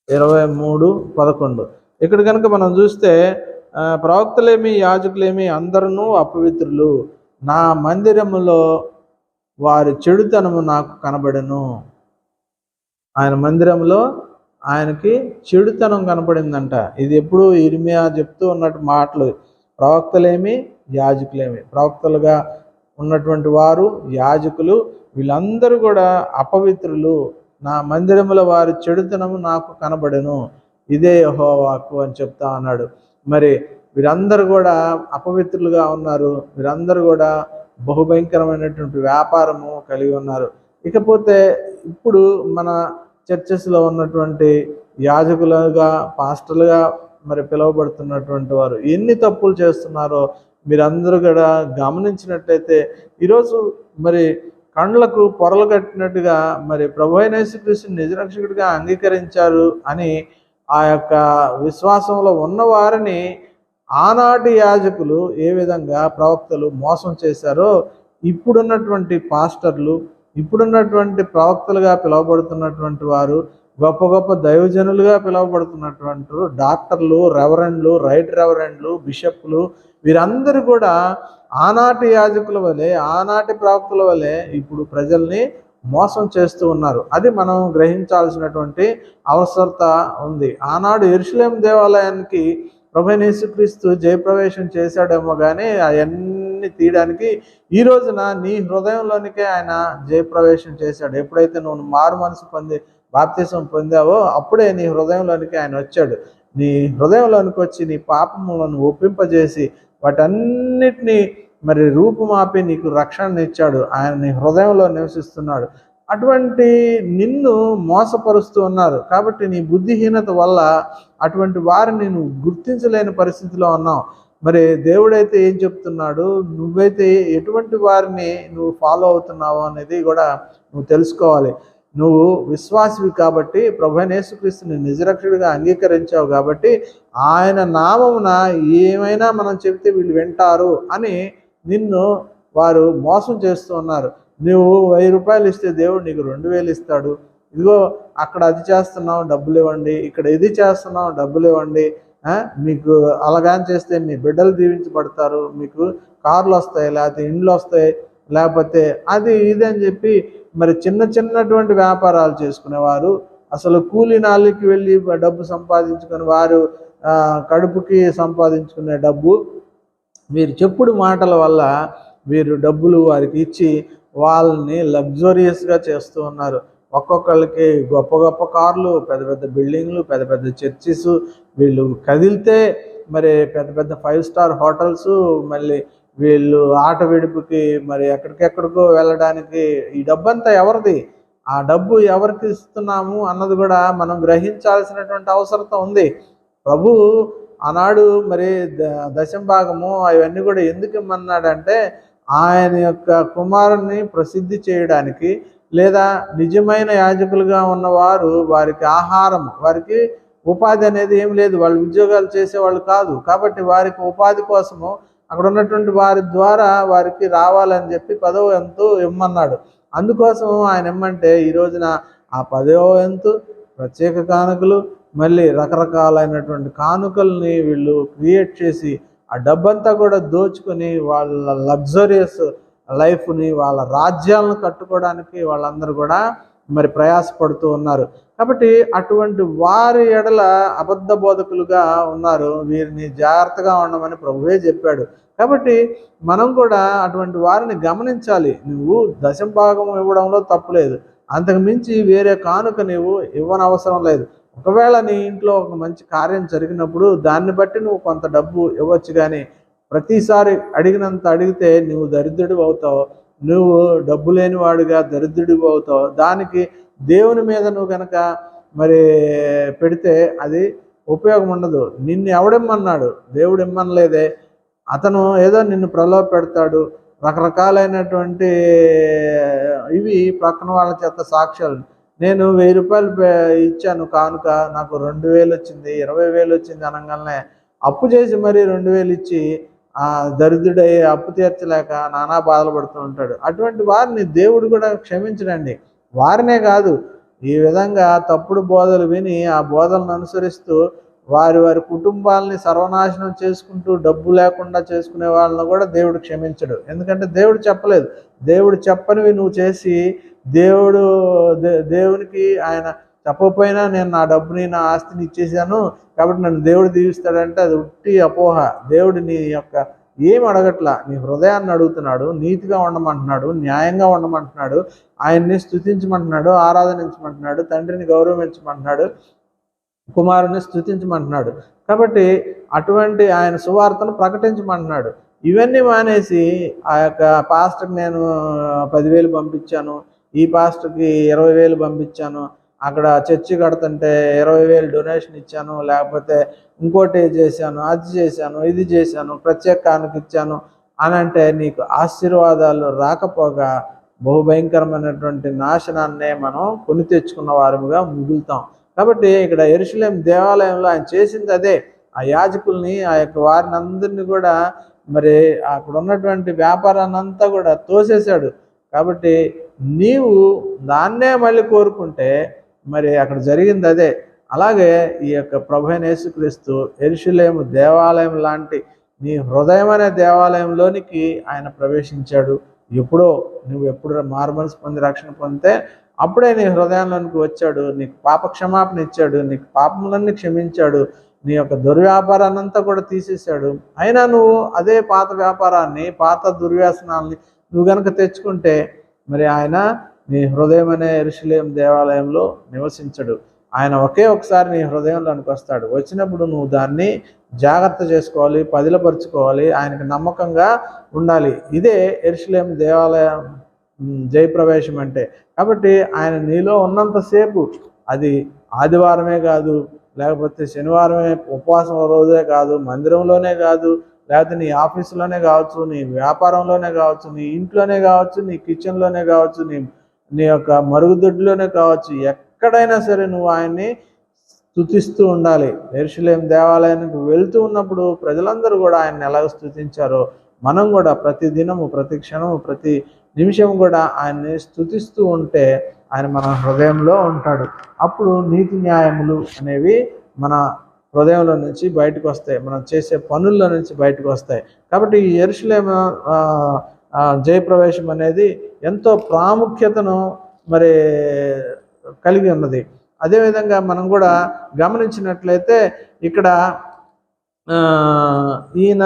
23:11 ఇక్కడ కనుక మనం చూస్తే, ప్రవక్తలేమి యాజకులేమి అందరూ అపవిత్రులు, నా మందిరములో వారి చెడుతనము నాకు కనబడెను. ఆయన మందిరంలో ఆయనకి చెడుతనం కనపడిందంట. ఇది ఎప్పుడు ఇర్మియా చెప్తూ ఉన్నట్టు మాటలు. ప్రవక్తలేమి యాజకులేమి, ప్రవక్తలుగా ఉన్నటువంటి వారు, యాజకులు, వీళ్ళందరూ కూడా అపవిత్రులు, నా మందిరముల వారి చెడుతనము నాకు కనబడెను, ఇదే యెహోవా వాక్కు అని చెప్తా అన్నాడు. మరి వీరందరూ కూడా అపవిత్రులుగా ఉన్నారు. వీరందరూ కూడా బహుభయంకరమైనటువంటి వ్యాపారము కలిగి ఉన్నారు. ఇకపోతే ఇప్పుడు మన చర్చెస్లో ఉన్నటువంటి యాజకులుగా, పాస్టర్లుగా మరి పిలువబడుతున్నటువంటి వారు ఎన్ని తప్పులు చేస్తున్నారో మీరందరూ కూడా గమనించినట్లయితే, ఈరోజు మరి కండ్లకు పొరలు కట్టినట్టుగా మరి ప్రభువైన యేసుక్రీస్తుని నిజరక్షకుడిగా అంగీకరించారు అని ఆ యొక్క విశ్వాసంలో ఉన్నవారిని ఆనాటి యాజకులు ఏ విధంగా ప్రవక్తలు మోసం చేశారో, ఇప్పుడున్నటువంటి పాస్టర్లు, ఇప్పుడున్నటువంటి ప్రవక్తలుగా పిలువబడుతున్నటువంటి వారు, గొప్ప గొప్ప దైవజనులుగా పిలువబడుతున్నటువంటి డాక్టర్లు, రైట్ రెవరెండ్లు, బిషప్లు, వీరందరూ కూడా ఆనాటి యాజకుల వలె, ఆనాటి ప్రవక్తల వలె ఇప్పుడు ప్రజల్ని మోసం చేస్తూ ఉన్నారు. అది మనం గ్రహించాల్సినటువంటి అవసరత ఉంది. ఆనాడు యెరూషలేము దేవాలయానికి ప్రభువైన యేసుక్రీస్తు జయప్రవేశం చేశాడేమో కానీ అవన్నీ అన్ని తీయడానికి ఈ రోజున నీ హృదయంలోనికే ఆయన జయప్రవేశం చేశాడు. ఎప్పుడైతే నువ్వు మారు మనసు పొంది బాప్తిసం పొందావో అప్పుడే నీ హృదయంలోనికి ఆయన వచ్చాడు. నీ హృదయంలోనికి వచ్చి నీ పాపములను ఒప్పింపజేసి వాటన్నిటినీ మరి రూపుమాపి నీకు రక్షణ ఇచ్చాడు. ఆయన నీ హృదయంలో నివసిస్తున్నాడు. అటువంటి నిన్ను మోసపరుస్తూ ఉన్నారు కాబట్టి నీ బుద్ధిహీనత వల్ల అటువంటి వారిని నువ్వు గుర్తించలేని పరిస్థితిలో ఉన్నావు. మరి దేవుడైతే ఏం చెప్తున్నాడు, నువ్వైతే ఎటువంటి వారిని నువ్వు ఫాలో అవుతున్నావు అనేది కూడా నువ్వు తెలుసుకోవాలి. నువ్వు విశ్వాసివి కాబట్టి ప్రభువైన యేసుక్రీస్తుని నిజరక్షకుడిగా అంగీకరించావు కాబట్టి ఆయన నామమున ఏమైనా మనం చెబితే వీళ్ళు వింటారు అని నిన్ను వారు మోసం చేస్తూ ఉన్నారు. నువ్వు 1000 రూపాయలు ఇస్తే దేవుడు నీకు 2000 ఇస్తాడు. ఇదిగో అక్కడ అది చేస్తున్నావు డబ్బులు ఇవ్వండి, ఇక్కడ ఇది చేస్తున్నావు డబ్బులు ఇవ్వండి, మీకు అలాగని చేస్తే మీ బిడ్డలు దీవించబడతారు, మీకు కార్లు వస్తాయి, లేకపోతే ఇండ్లు వస్తాయి, లేకపోతే అది ఇది అని చెప్పి మరి చిన్నటువంటి వ్యాపారాలు చేసుకునేవారు అసలు కూలి నాళ్ళకి వెళ్ళి డబ్బు సంపాదించుకుని వారు కడుపుకి సంపాదించుకునే డబ్బు వీరు చెప్పుడు మాటల వల్ల వీరు డబ్బులు వారికి ఇచ్చి వాళ్ళని లగ్జరియస్గా చేస్తూ ఉన్నారు. ఒక్కొక్కళ్ళకి గొప్ప గొప్ప కార్లు, పెద్ద పెద్ద బిల్డింగ్లు, పెద్ద పెద్ద చర్చిస్, వీళ్ళు కదిలితే మరి పెద్ద పెద్ద 5 స్టార్ హోటల్స్, మళ్ళీ వీళ్ళు ఆట విడుపుకి మరి ఎక్కడికెక్కడికో వెళ్ళడానికి ఈ డబ్బంతా ఎవరిది, ఆ డబ్బు ఎవరికి ఇస్తున్నాము అన్నది కూడా మనం గ్రహించాల్సినటువంటి అవసరత ఉంది. ప్రభు ఆనాడు మరి దశంభాగము అవన్నీ కూడా ఎందుకు ఇమ్మన్నాడంటే ఆయన యొక్క కుమారుని ప్రసిద్ధి చేయడానికి, లేదా నిజమైన యాజకులుగా ఉన్నవారు వారికి ఆహారం, వారికి ఉపాధి అనేది ఏం లేదు, వాళ్ళు ఉద్యోగాలు చేసేవాళ్ళు కాదు కాబట్టి వారికి ఉపాధి కోసము అక్కడ ఉన్నటువంటి వారి ద్వారా వారికి రావాలని చెప్పి 10వ వంతు ఇమ్మన్నాడు. అందుకోసం ఆయన ఇమ్మంటే ఈ రోజున ఆ 10వ వంతు ప్రత్యేక కానుకలు, మళ్ళీ రకరకాలైనటువంటి కానుకల్ని వీళ్ళు క్రియేట్ చేసి ఆ డబ్బంతా కూడా దోచుకొని వాళ్ళ లగ్జరియస్ లైఫ్ని, వాళ్ళ రాజ్యాలను కట్టుకోవడానికి వాళ్ళందరూ కూడా మరి ప్రయాసపడుతూ ఉన్నారు. కాబట్టి అటువంటి వారి ఎడల అబద్ధ బోధకులుగా ఉన్నారు. వీరిని జాగ్రత్తగా ఉండమని ప్రభువే చెప్పాడు. కాబట్టి మనం కూడా అటువంటి వారిని గమనించాలి. నువ్వు దశంభాగం ఇవ్వడంలో తప్పులేదు, అంతకు మించి వేరే కానుక నువ్వు ఇవ్వనవసరం లేదు. ఒకవేళ నీ ఇంట్లో ఒక మంచి కార్యం జరిగినప్పుడు దాన్ని బట్టి నువ్వు కొంత డబ్బు ఇవ్వచ్చు, కానీ ప్రతిసారి అడిగినంత అడిగితే నువ్వు దరిద్రుడు అవుతావు, నువ్వు డబ్బు లేనివాడుగా దరిద్రుడు అవుతావు. దానికి దేవుని మీద నువ్వు కనుక మరి పెడితే అది ఉపయోగం ఉండదు. నిన్ను ఎవడిమ్మన్నాడు? దేవుడు ఇమ్మనలేదే. అతను ఏదో నిన్ను ప్రలోభ పెడతాడు. రకరకాలైనటువంటి ఇవి ప్రక్కన వాళ్ళ చేత సాక్ష్యాలు, నేను 1000 రూపాయలు ఇచ్చాను కానుక, నాకు 2000 వచ్చింది, 20,000 వచ్చింది అనగానే అప్పు చేసి మరీ 2000 ఇచ్చి దరిద్రుడై అప్పు తీర్చలేక నానా బాధలు పడుతూ ఉంటాడు. అటువంటి వారిని దేవుడు కూడా క్షమించడండి. వారినే కాదు, ఈ విధంగా తప్పుడు బోధలు విని ఆ బోధలను అనుసరిస్తూ వారి కుటుంబాలని సర్వనాశనం చేసుకుంటూ డబ్బు లేకుండా చేసుకునే వాళ్ళని కూడా దేవుడు క్షమించడు. ఎందుకంటే దేవుడు చెప్పలేదు. దేవుడు చెప్పనివి నువ్వు చేసి దేవునికి ఆయన చెప్పకపోయినా నేను నా డబ్బుని, నా ఆస్తిని ఇచ్చేసాను కాబట్టి నన్ను దేవుడు దీవిస్తాడంటే అది ఉట్టి అపోహ. దేవుడు నీ యొక్క ఏం అడగట్లా, నీ హృదయాన్ని అడుగుతున్నాడు. నీతిగా ఉండమంటున్నాడు, న్యాయంగా ఉండమంటున్నాడు, ఆయన్ని స్తుతించమంటున్నాడు, ఆరాధనించమంటున్నాడు, తండ్రిని గౌరవించమంటున్నాడు, కుమారుని స్తుతించమంటున్నాడు. కాబట్టి అటువంటి ఆయన సువార్తను ప్రకటించమంటున్నాడు. ఇవన్నీ మానేసి ఆ యొక్క పాస్టర్కి నేను 10,000 పంపించాను, ఈ పాస్టర్కి 20,000 పంపించాను, అక్కడ చర్చి కడుతుంటే 20,000 డొనేషన్ ఇచ్చాను, లేకపోతే ఇంకోటి చేశాను, అది చేశాను, ఇది చేశాను, ప్రత్యేక కానుక ఇచ్చాను అని అంటే నీకు ఆశీర్వాదాలు రాకపోగా బహుభయంకరమైనటువంటి నాశనాన్నే మనం కొని తెచ్చుకున్న వారముగా మిగులుతాం. కాబట్టి ఇక్కడ యెరూషలేం దేవాలయంలో ఆయన చేసింది అదే. ఆ యాజకుల్ని, ఆ యొక్క వారిని అందరినీ కూడా మరి అక్కడ ఉన్నటువంటి వ్యాపారాన్ని అంతా కూడా తోసేశాడు. కాబట్టి నీవు దాన్నే మళ్ళీ కోరుకుంటే మరి అక్కడ జరిగింది అదే. అలాగే ఈ యొక్క ప్రభువైన యేసుక్రీస్తు యెరూషలేము దేవాలయం లాంటి నీ హృదయం అనే దేవాలయంలోనికి ఆయన ప్రవేశించాడు. నువ్వు ఎప్పుడు మారుమనసు పొంది రక్షణ పొందితే అప్పుడే నీ హృదయంలోనికి వచ్చాడు. నీకు పాప క్షమాపణ ఇచ్చాడు, నీకు పాపములన్నీ క్షమించాడు, నీ యొక్క దుర్వ్యాపారాన్ని అంతా కూడా తీసేశాడు. అయినా నువ్వు అదే పాత వ్యాపారాన్ని, పాత దుర్వ్యసనాల్ని నువ్వు కనుక తెచ్చుకుంటే మరి ఆయన నీ హృదయం అనే యెరూషలేము దేవాలయంలో నివసించడు. ఆయన ఒకే ఒకసారి నీ హృదయంలోనికి వస్తాడు. వచ్చినప్పుడు నువ్వు దాన్ని జాగ్రత్త చేసుకోవాలి, పదిలపరుచుకోవాలి, ఆయనకు నమ్మకంగా ఉండాలి. ఇదే యెరూషలేము దేవాలయం జయప్రవేశం అంటే. కాబట్టి ఆయన నీలో ఉన్నంతసేపు, అది ఆదివారమే కాదు, లేకపోతే శనివారమే ఉపవాసం రోజే కాదు, మందిరంలోనే కాదు, లేకపోతే నీ ఆఫీసులోనే కావచ్చు, నీ వ్యాపారంలోనే కావచ్చు, నీ ఇంట్లోనే కావచ్చు, నీ కిచెన్లోనే కావచ్చు, నీ యొక్క మరుగుదొడ్లోనే కావచ్చు, ఎక్కడైనా సరే నువ్వు ఆయన్ని స్తుతిస్తూ ఉండాలి. యెరూషలేము దేవాలయానికి వెళ్తూ ఉన్నప్పుడు ప్రజలందరూ కూడా ఆయన్ని ఎలాగ స్తుతించారో మనం కూడా ప్రతి దినము, ప్రతి క్షణము, ప్రతి నిమిషం కూడా ఆయన్ని స్తుతిస్తూ ఉంటే ఆయన మన హృదయంలో ఉంటాడు. అప్పుడు నీతి న్యాయములు అనేవి మన హృదయంలో నుంచి బయటకు వస్తాయి, మనం చేసే పనుల్లో నుంచి బయటకు వస్తాయి. కాబట్టి ఈ యెరూషలేము జయప్రవేశం అనేది ఎంతో ప్రాముఖ్యతను మరి కలిగి ఉన్నది. అదేవిధంగా మనం కూడా గమనించినట్లయితే ఇక్కడ ఈయన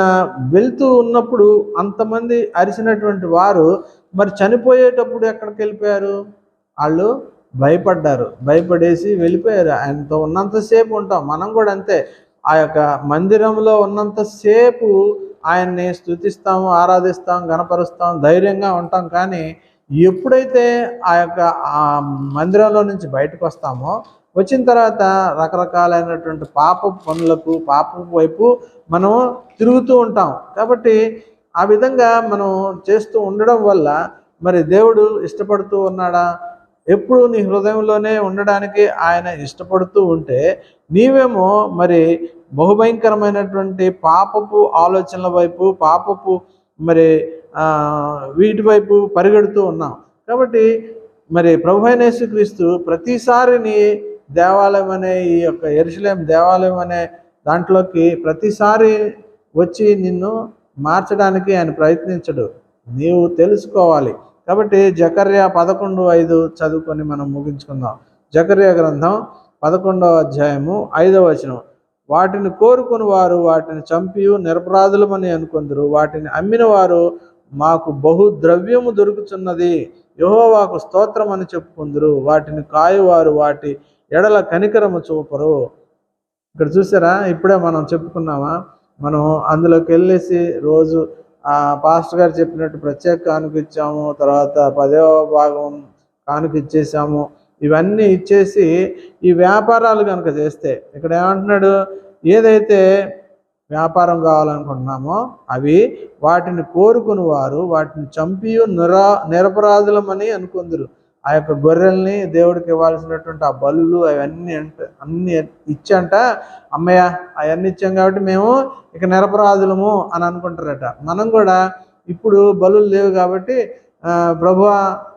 వెళ్తూ ఉన్నప్పుడు అంతమంది అరిచినటువంటి వారు మరి చనిపోయేటప్పుడు ఎక్కడికి వెళ్ళిపోయారు? వాళ్ళు భయపడ్డారు, భయపడేసి వెళ్ళిపోయారు. ఆయనతో ఉన్నంతసేపు ఉంటాం, మనం కూడా అంతే. ఆ యొక్క మందిరంలో ఉన్నంతసేపు ఆయన్ని స్తుతిస్తాము, ఆరాధిస్తాం, గణపరుస్తాం, ధైర్యంగా ఉంటాం. కానీ ఎప్పుడైతే ఆ మందిరంలో నుంచి బయటకు వస్తామో, వచ్చిన తర్వాత రకరకాలైనటువంటి పాపపు పనులకు, పాపపు వైపు మనం తిరుగుతూ ఉంటాం. కాబట్టి ఆ విధంగా మనం చేస్తూ ఉండడం వల్ల మరి దేవుడు ఇష్టపడుతూ ఉన్నాడా? ఎప్పుడు నీ హృదయంలోనే ఉండడానికి ఆయన ఇష్టపడుతూ ఉంటే, నీవేమో మరి బహుభయంకరమైనటువంటి పాపపు ఆలోచనల వైపు, పాపపు మరి వీటి వైపు పరిగెడుతూ ఉన్నాం. కాబట్టి మరి ప్రభువైన యేసుక్రీస్తు ప్రతిసారి నీ దేవాలయం అనే ఈ యొక్క యెరూషలేము దేవాలయం అనే దాంట్లోకి ప్రతిసారి వచ్చి నిన్ను మార్చడానికి ఆయన ప్రయత్నించడు, నీవు తెలుసుకోవాలి. కాబట్టి జకర్యా 11:5 చదువుకొని మనం ముగించుకుందాం. జకర్యా గ్రంథం 11వ అధ్యాయము 5వ వచనం. వాటిని కోరుకుని వారు వాటిని చంపి నిరపరాధులమని అనుకొందురు. వాటిని అమ్మిన వారు మాకు బహుద్రవ్యము దొరుకుతున్నది, యెహోవాకు స్తోత్రం అని చెప్పుకుందరు. వాటిని కాయువారు వాటి ఎడల కనికరము చూపరు. ఇక్కడ చూసారా, ఇప్పుడే మనం చెప్పుకున్నామా, మనం అందులోకి వెళ్ళేసి రోజు పాస్టర్ గారు చెప్పినట్టు ప్రత్యేక కానుక ఇచ్చాము, తర్వాత 10వ భాగం కానుక ఇచ్చేసాము. ఇవన్నీ ఇచ్చేసి ఈ వ్యాపారాలు కనుక చేస్తే, ఇక్కడ ఏమంటున్నాడు, ఏదైతే వ్యాపారం కావాలనుకుంటున్నామో అవి వాటిని కోరుకుని వారు వాటిని చంపి నిరపరాధులమని అనుకుందరు. ఆ యొక్క గొర్రెల్ని దేవుడికి ఇవ్వాల్సినటువంటి ఆ బలులు అవన్నీ అన్ని ఇచ్చంట, అమ్మయ్య అవన్నీ ఇచ్చాం కాబట్టి మేము ఇక నిరపరాధులము అని అనుకుంటారట. మనం కూడా ఇప్పుడు బలులు లేవు కాబట్టి ప్రభువా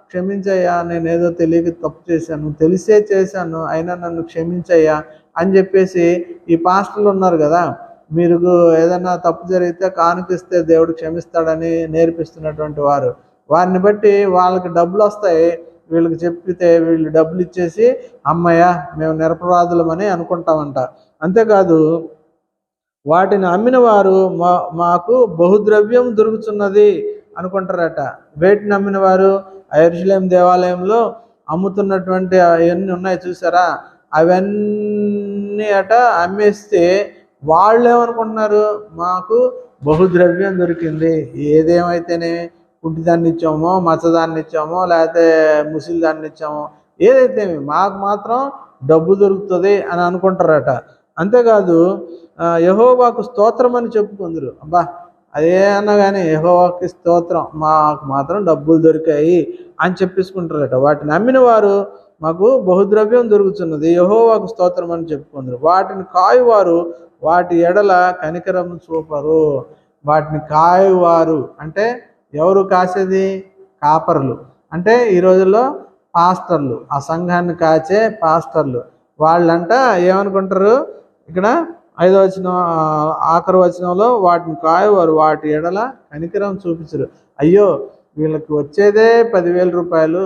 క్షమించయ్యా, నేను ఏదో తెలియక తప్పు చేశాను, తెలిసే చేశాను, అయినా నన్ను క్షమించయ్యా అని చెప్పేసి ఈ పాస్టర్లు ఉన్నారు కదా, మీరు ఏదైనా తప్పు జరిగితే కానుకిస్తే దేవుడు క్షమిస్తాడని నేర్పిస్తున్నటువంటి వారు, వారిని బట్టి వాళ్ళకి డబ్బులు వస్తాయి, వీళ్ళకి చెప్పితే వీళ్ళు డబ్బులు ఇచ్చేసి అమ్మయ్య మేము నిరపరాధులమని అనుకుంటామంట. అంతేకాదు వాటిని అమ్మిన వారు మాకు బహుద్రవ్యం దొరుకుతున్నది అనుకుంటారట. వేటిని అమ్మిన వారు? యెరూషలేము దేవాలయంలో అమ్ముతున్నటువంటి అవన్నీ ఉన్నాయి చూసారా, అవన్నీ అమ్మేస్తే వాళ్ళు ఏమనుకుంటున్నారు, మాకు బహుద్రవ్యం దొరికింది, ఏదేమైతేనే కుంటిదాన్ని ఇచ్చామో, మచ్చదాన్ని ఇచ్చామో, లేకపోతే ముసిలిదాన్ని ఇచ్చామో, ఏదైతే మాకు మాత్రం డబ్బు దొరుకుతుంది అని అనుకుంటారట. అంతేకాదు యెహోవాకు స్తోత్రం అని చెప్పుకుందరు. అబ్బా అదే అన్నా కానీ యెహోవాకి స్తోత్రం, మాకు మాత్రం డబ్బులు దొరికాయి అని చెప్పేసుకుంటారట. వాటిని అమ్మిన వారు మాకు బహుద్రవ్యం దొరుకుతున్నది, యెహోవాకు స్తోత్రం అని చెప్పుకుందరు. వాటిని కాయువారు వాటి ఎడల కనికరం చూపరు. వాటిని కాయువారు అంటే ఎవరు కాసేది? కాపర్లు, అంటే ఈ రోజుల్లో పాస్టర్లు, ఆ సంఘాన్ని కాచే పాస్టర్లు. వాళ్ళంట ఏమనుకుంటారు, ఇక్కడ 5వ వచనం ఆఖరి వచనంలో వాటిని కాయవారు వాటి ఎడల కనికరం చూపించరు. అయ్యో వీళ్ళకి వచ్చేదే 10,000 రూపాయలు,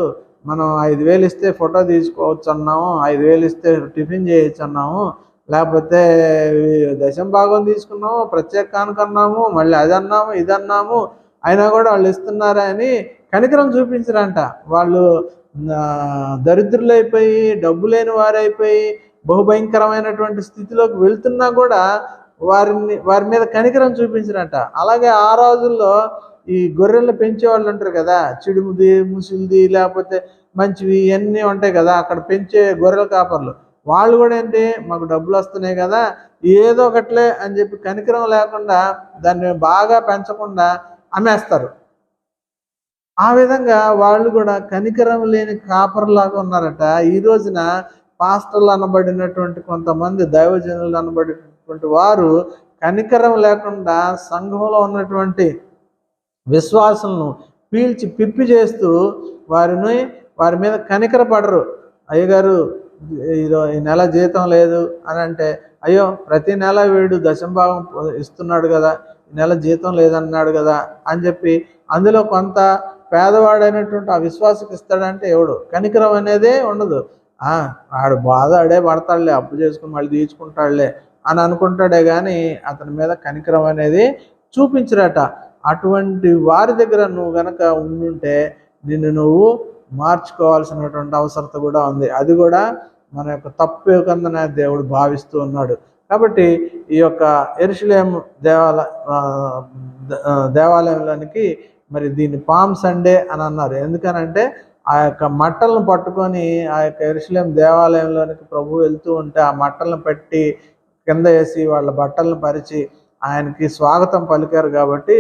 మనం 5,000 ఇస్తే ఫోటో తీసుకోవచ్చు అన్నాము, 5,000 ఇస్తే టిఫిన్ చేయొచ్చు అన్నాము, లేకపోతే దశంభాగం తీసుకున్నాము, ప్రత్యేక కానుక అన్నాము, మళ్ళీ అది అన్నాము ఇది అన్నాము, అయినా కూడా వాళ్ళు ఇస్తున్నారా అని కనికరం చూపించరంట. వాళ్ళు దరిద్రులైపోయి డబ్బు లేని వారైపోయి బహుభయంకరమైనటువంటి స్థితిలోకి వెళ్తున్నా కూడా వారి మీద కనికరం చూపించరంట. అలాగే ఆ రోజుల్లో ఈ గొర్రెలు పెంచేవాళ్ళు ఉంటారు కదా, చిడుముది ముసిలిది లేకపోతే మంచివి ఇవన్నీ ఉంటాయి కదా, అక్కడ పెంచే గొర్రెల కాపర్లు వాళ్ళు కూడా ఏంటి, మాకు డబ్బులు వస్తున్నాయి కదా ఏదో ఒకట్లే అని చెప్పి కనికరం లేకుండా దాన్ని బాగా పెంచకుండా అమ్మేస్తారు. ఆ విధంగా వాళ్ళు కూడా కనికరం లేని కాపర్లాగా ఉన్నారట. ఈ రోజున పాస్టర్లు అనబడినటువంటి కొంతమంది దైవజనులు అనబడినటువంటి వారు కనికరం లేకుండా సంఘంలో ఉన్నటువంటి విశ్వాసులను పీల్చి పిప్పి చేస్తూ వారి మీద కనికర పడరు. అయ్యగారు ఈ నెల జీతం లేదు అని అంటే, అయ్యో ప్రతి నెల వీడు దశంభాగం ఇస్తున్నాడు కదా, ఈ నెల జీతం లేదన్నాడు కదా అని చెప్పి అందులో కొంత పేదవాడైనటువంటి ఆ విశ్వాసకి ఇస్తాడంటే ఎవడు కనికరం అనేదే ఉండదు. ఆడు బాధ ఆడే పడతాడులే, అప్పు చేసుకుని మళ్ళీ తీర్చుకుంటాడులే అని అనుకుంటాడే కానీ అతని మీద కనికరం అనేది చూపించరట. అటువంటి వారి దగ్గర నువ్వు గనక ఉండుంటే నిన్ను నువ్వు మార్చుకోవాల్సినటువంటి అవసరత కూడా ఉంది. అది కూడా మన యొక్క తప్పు కిందనే దేవుడు భావిస్తూ ఉన్నాడు. కాబట్టి ఈ యొక్క యెరూషలేము దేవాలయంలోనికి మరి దీన్ని పామ్ సండే అని అన్నారు. ఎందుకనంటే ఆ యొక్క మట్టలను పట్టుకొని ఆ యొక్క యెరూషలేము దేవాలయంలోనికి ప్రభు వెళ్తూ ఉంటే ఆ మట్టలను పెట్టి కింద వేసి వాళ్ళ బట్టలను పరిచి ఆయనకి స్వాగతం పలికారు కాబట్టి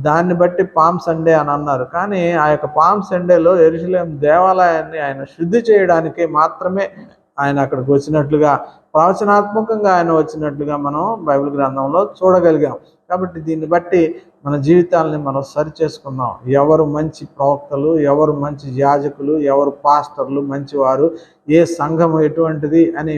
దాన్ని బట్టి పామ్ సండే అని అన్నారు. కానీ ఆ యొక్క పామ్ సండేలో యెరూషలేము దేవాలయాన్ని ఆయన శుద్ధి చేయడానికి మాత్రమే ఆయన అక్కడికి వచ్చినట్లుగా, ప్రవచనాత్మకంగా ఆయన వచ్చినట్లుగా మనం బైబిల్ గ్రంథంలో చూడగలిగాం. కాబట్టి దీన్ని బట్టి మన జీవితాలని మనం సరి చేసుకుందాం. ఎవరు మంచి ప్రవక్తలు, ఎవరు మంచి యాజకులు, ఎవరు పాస్టర్లు మంచివారు, ఏ సంఘం ఎటువంటిది అని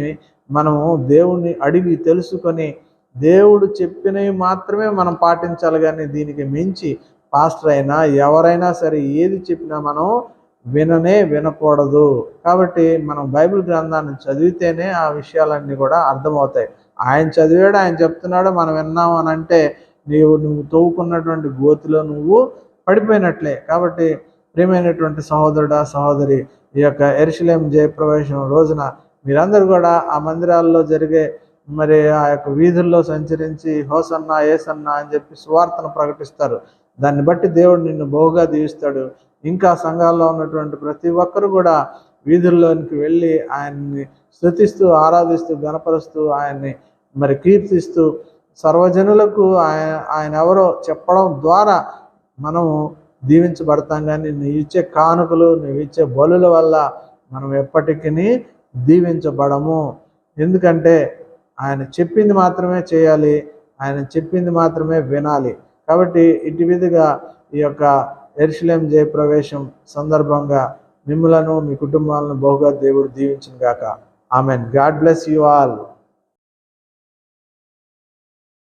మనము దేవుణ్ణి అడిగి తెలుసుకొని దేవుడు చెప్పినవి మాత్రమే మనం పాటించాలి. కానీ దీనికి మించి పాస్టర్ అయినా ఎవరైనా సరే ఏది చెప్పినా మనం వినకూడదు. కాబట్టి మనం బైబిల్ గ్రంథాన్ని చదివితేనే ఆ విషయాలన్నీ కూడా అర్థమవుతాయి. ఆయన చదివాడు, ఆయన చెప్తున్నాడు, మనం విన్నాము అని అంటే నువ్వు తవ్వుకున్నటువంటి గోతిలో నువ్వు పడిపోయినట్లే. కాబట్టి ప్రియమైనటువంటి సహోదరుడా సహోదరి, ఈ యొక్క యెరూషలేము జయప్రవేశం రోజున మీరందరూ కూడా ఆ మందిరాల్లో జరిగే మరి ఆ యొక్క వీధుల్లో సంచరించి హోసన్నా ఏసన్నా అని చెప్పి సువార్తను ప్రకటిస్తారు. దాన్ని బట్టి దేవుడు నిన్ను బహుగా దీవిస్తాడు. ఇంకా సంఘాల్లో ఉన్నటువంటి ప్రతి ఒక్కరు కూడా వీధుల్లోనికి వెళ్ళి ఆయన్ని స్తుతిస్తూ ఆరాధిస్తూ గణపరుస్తూ ఆయన్ని మరి కీర్తిస్తూ సర్వజనులకు ఆయన ఎవరో చెప్పడం ద్వారా మనము దీవించబడతాం. కానీ నువ్వు ఇచ్చే కానుకలు, నువ్వు ఇచ్చే బలుల వల్ల మనం ఎప్పటికీ దీవించబడము. ఎందుకంటే ఆయన చెప్పింది మాత్రమే చేయాలి, ఆయన చెప్పింది మాత్రమే వినాలి. కాబట్టి ఇటు విధంగా ఈ యొక్క యెరూషలేము జయప్రవేశం సందర్భంగా మిమ్మలను మీ కుటుంబాలను బహుగా దేవుడు దీవించును గాక. Amen. God bless you all.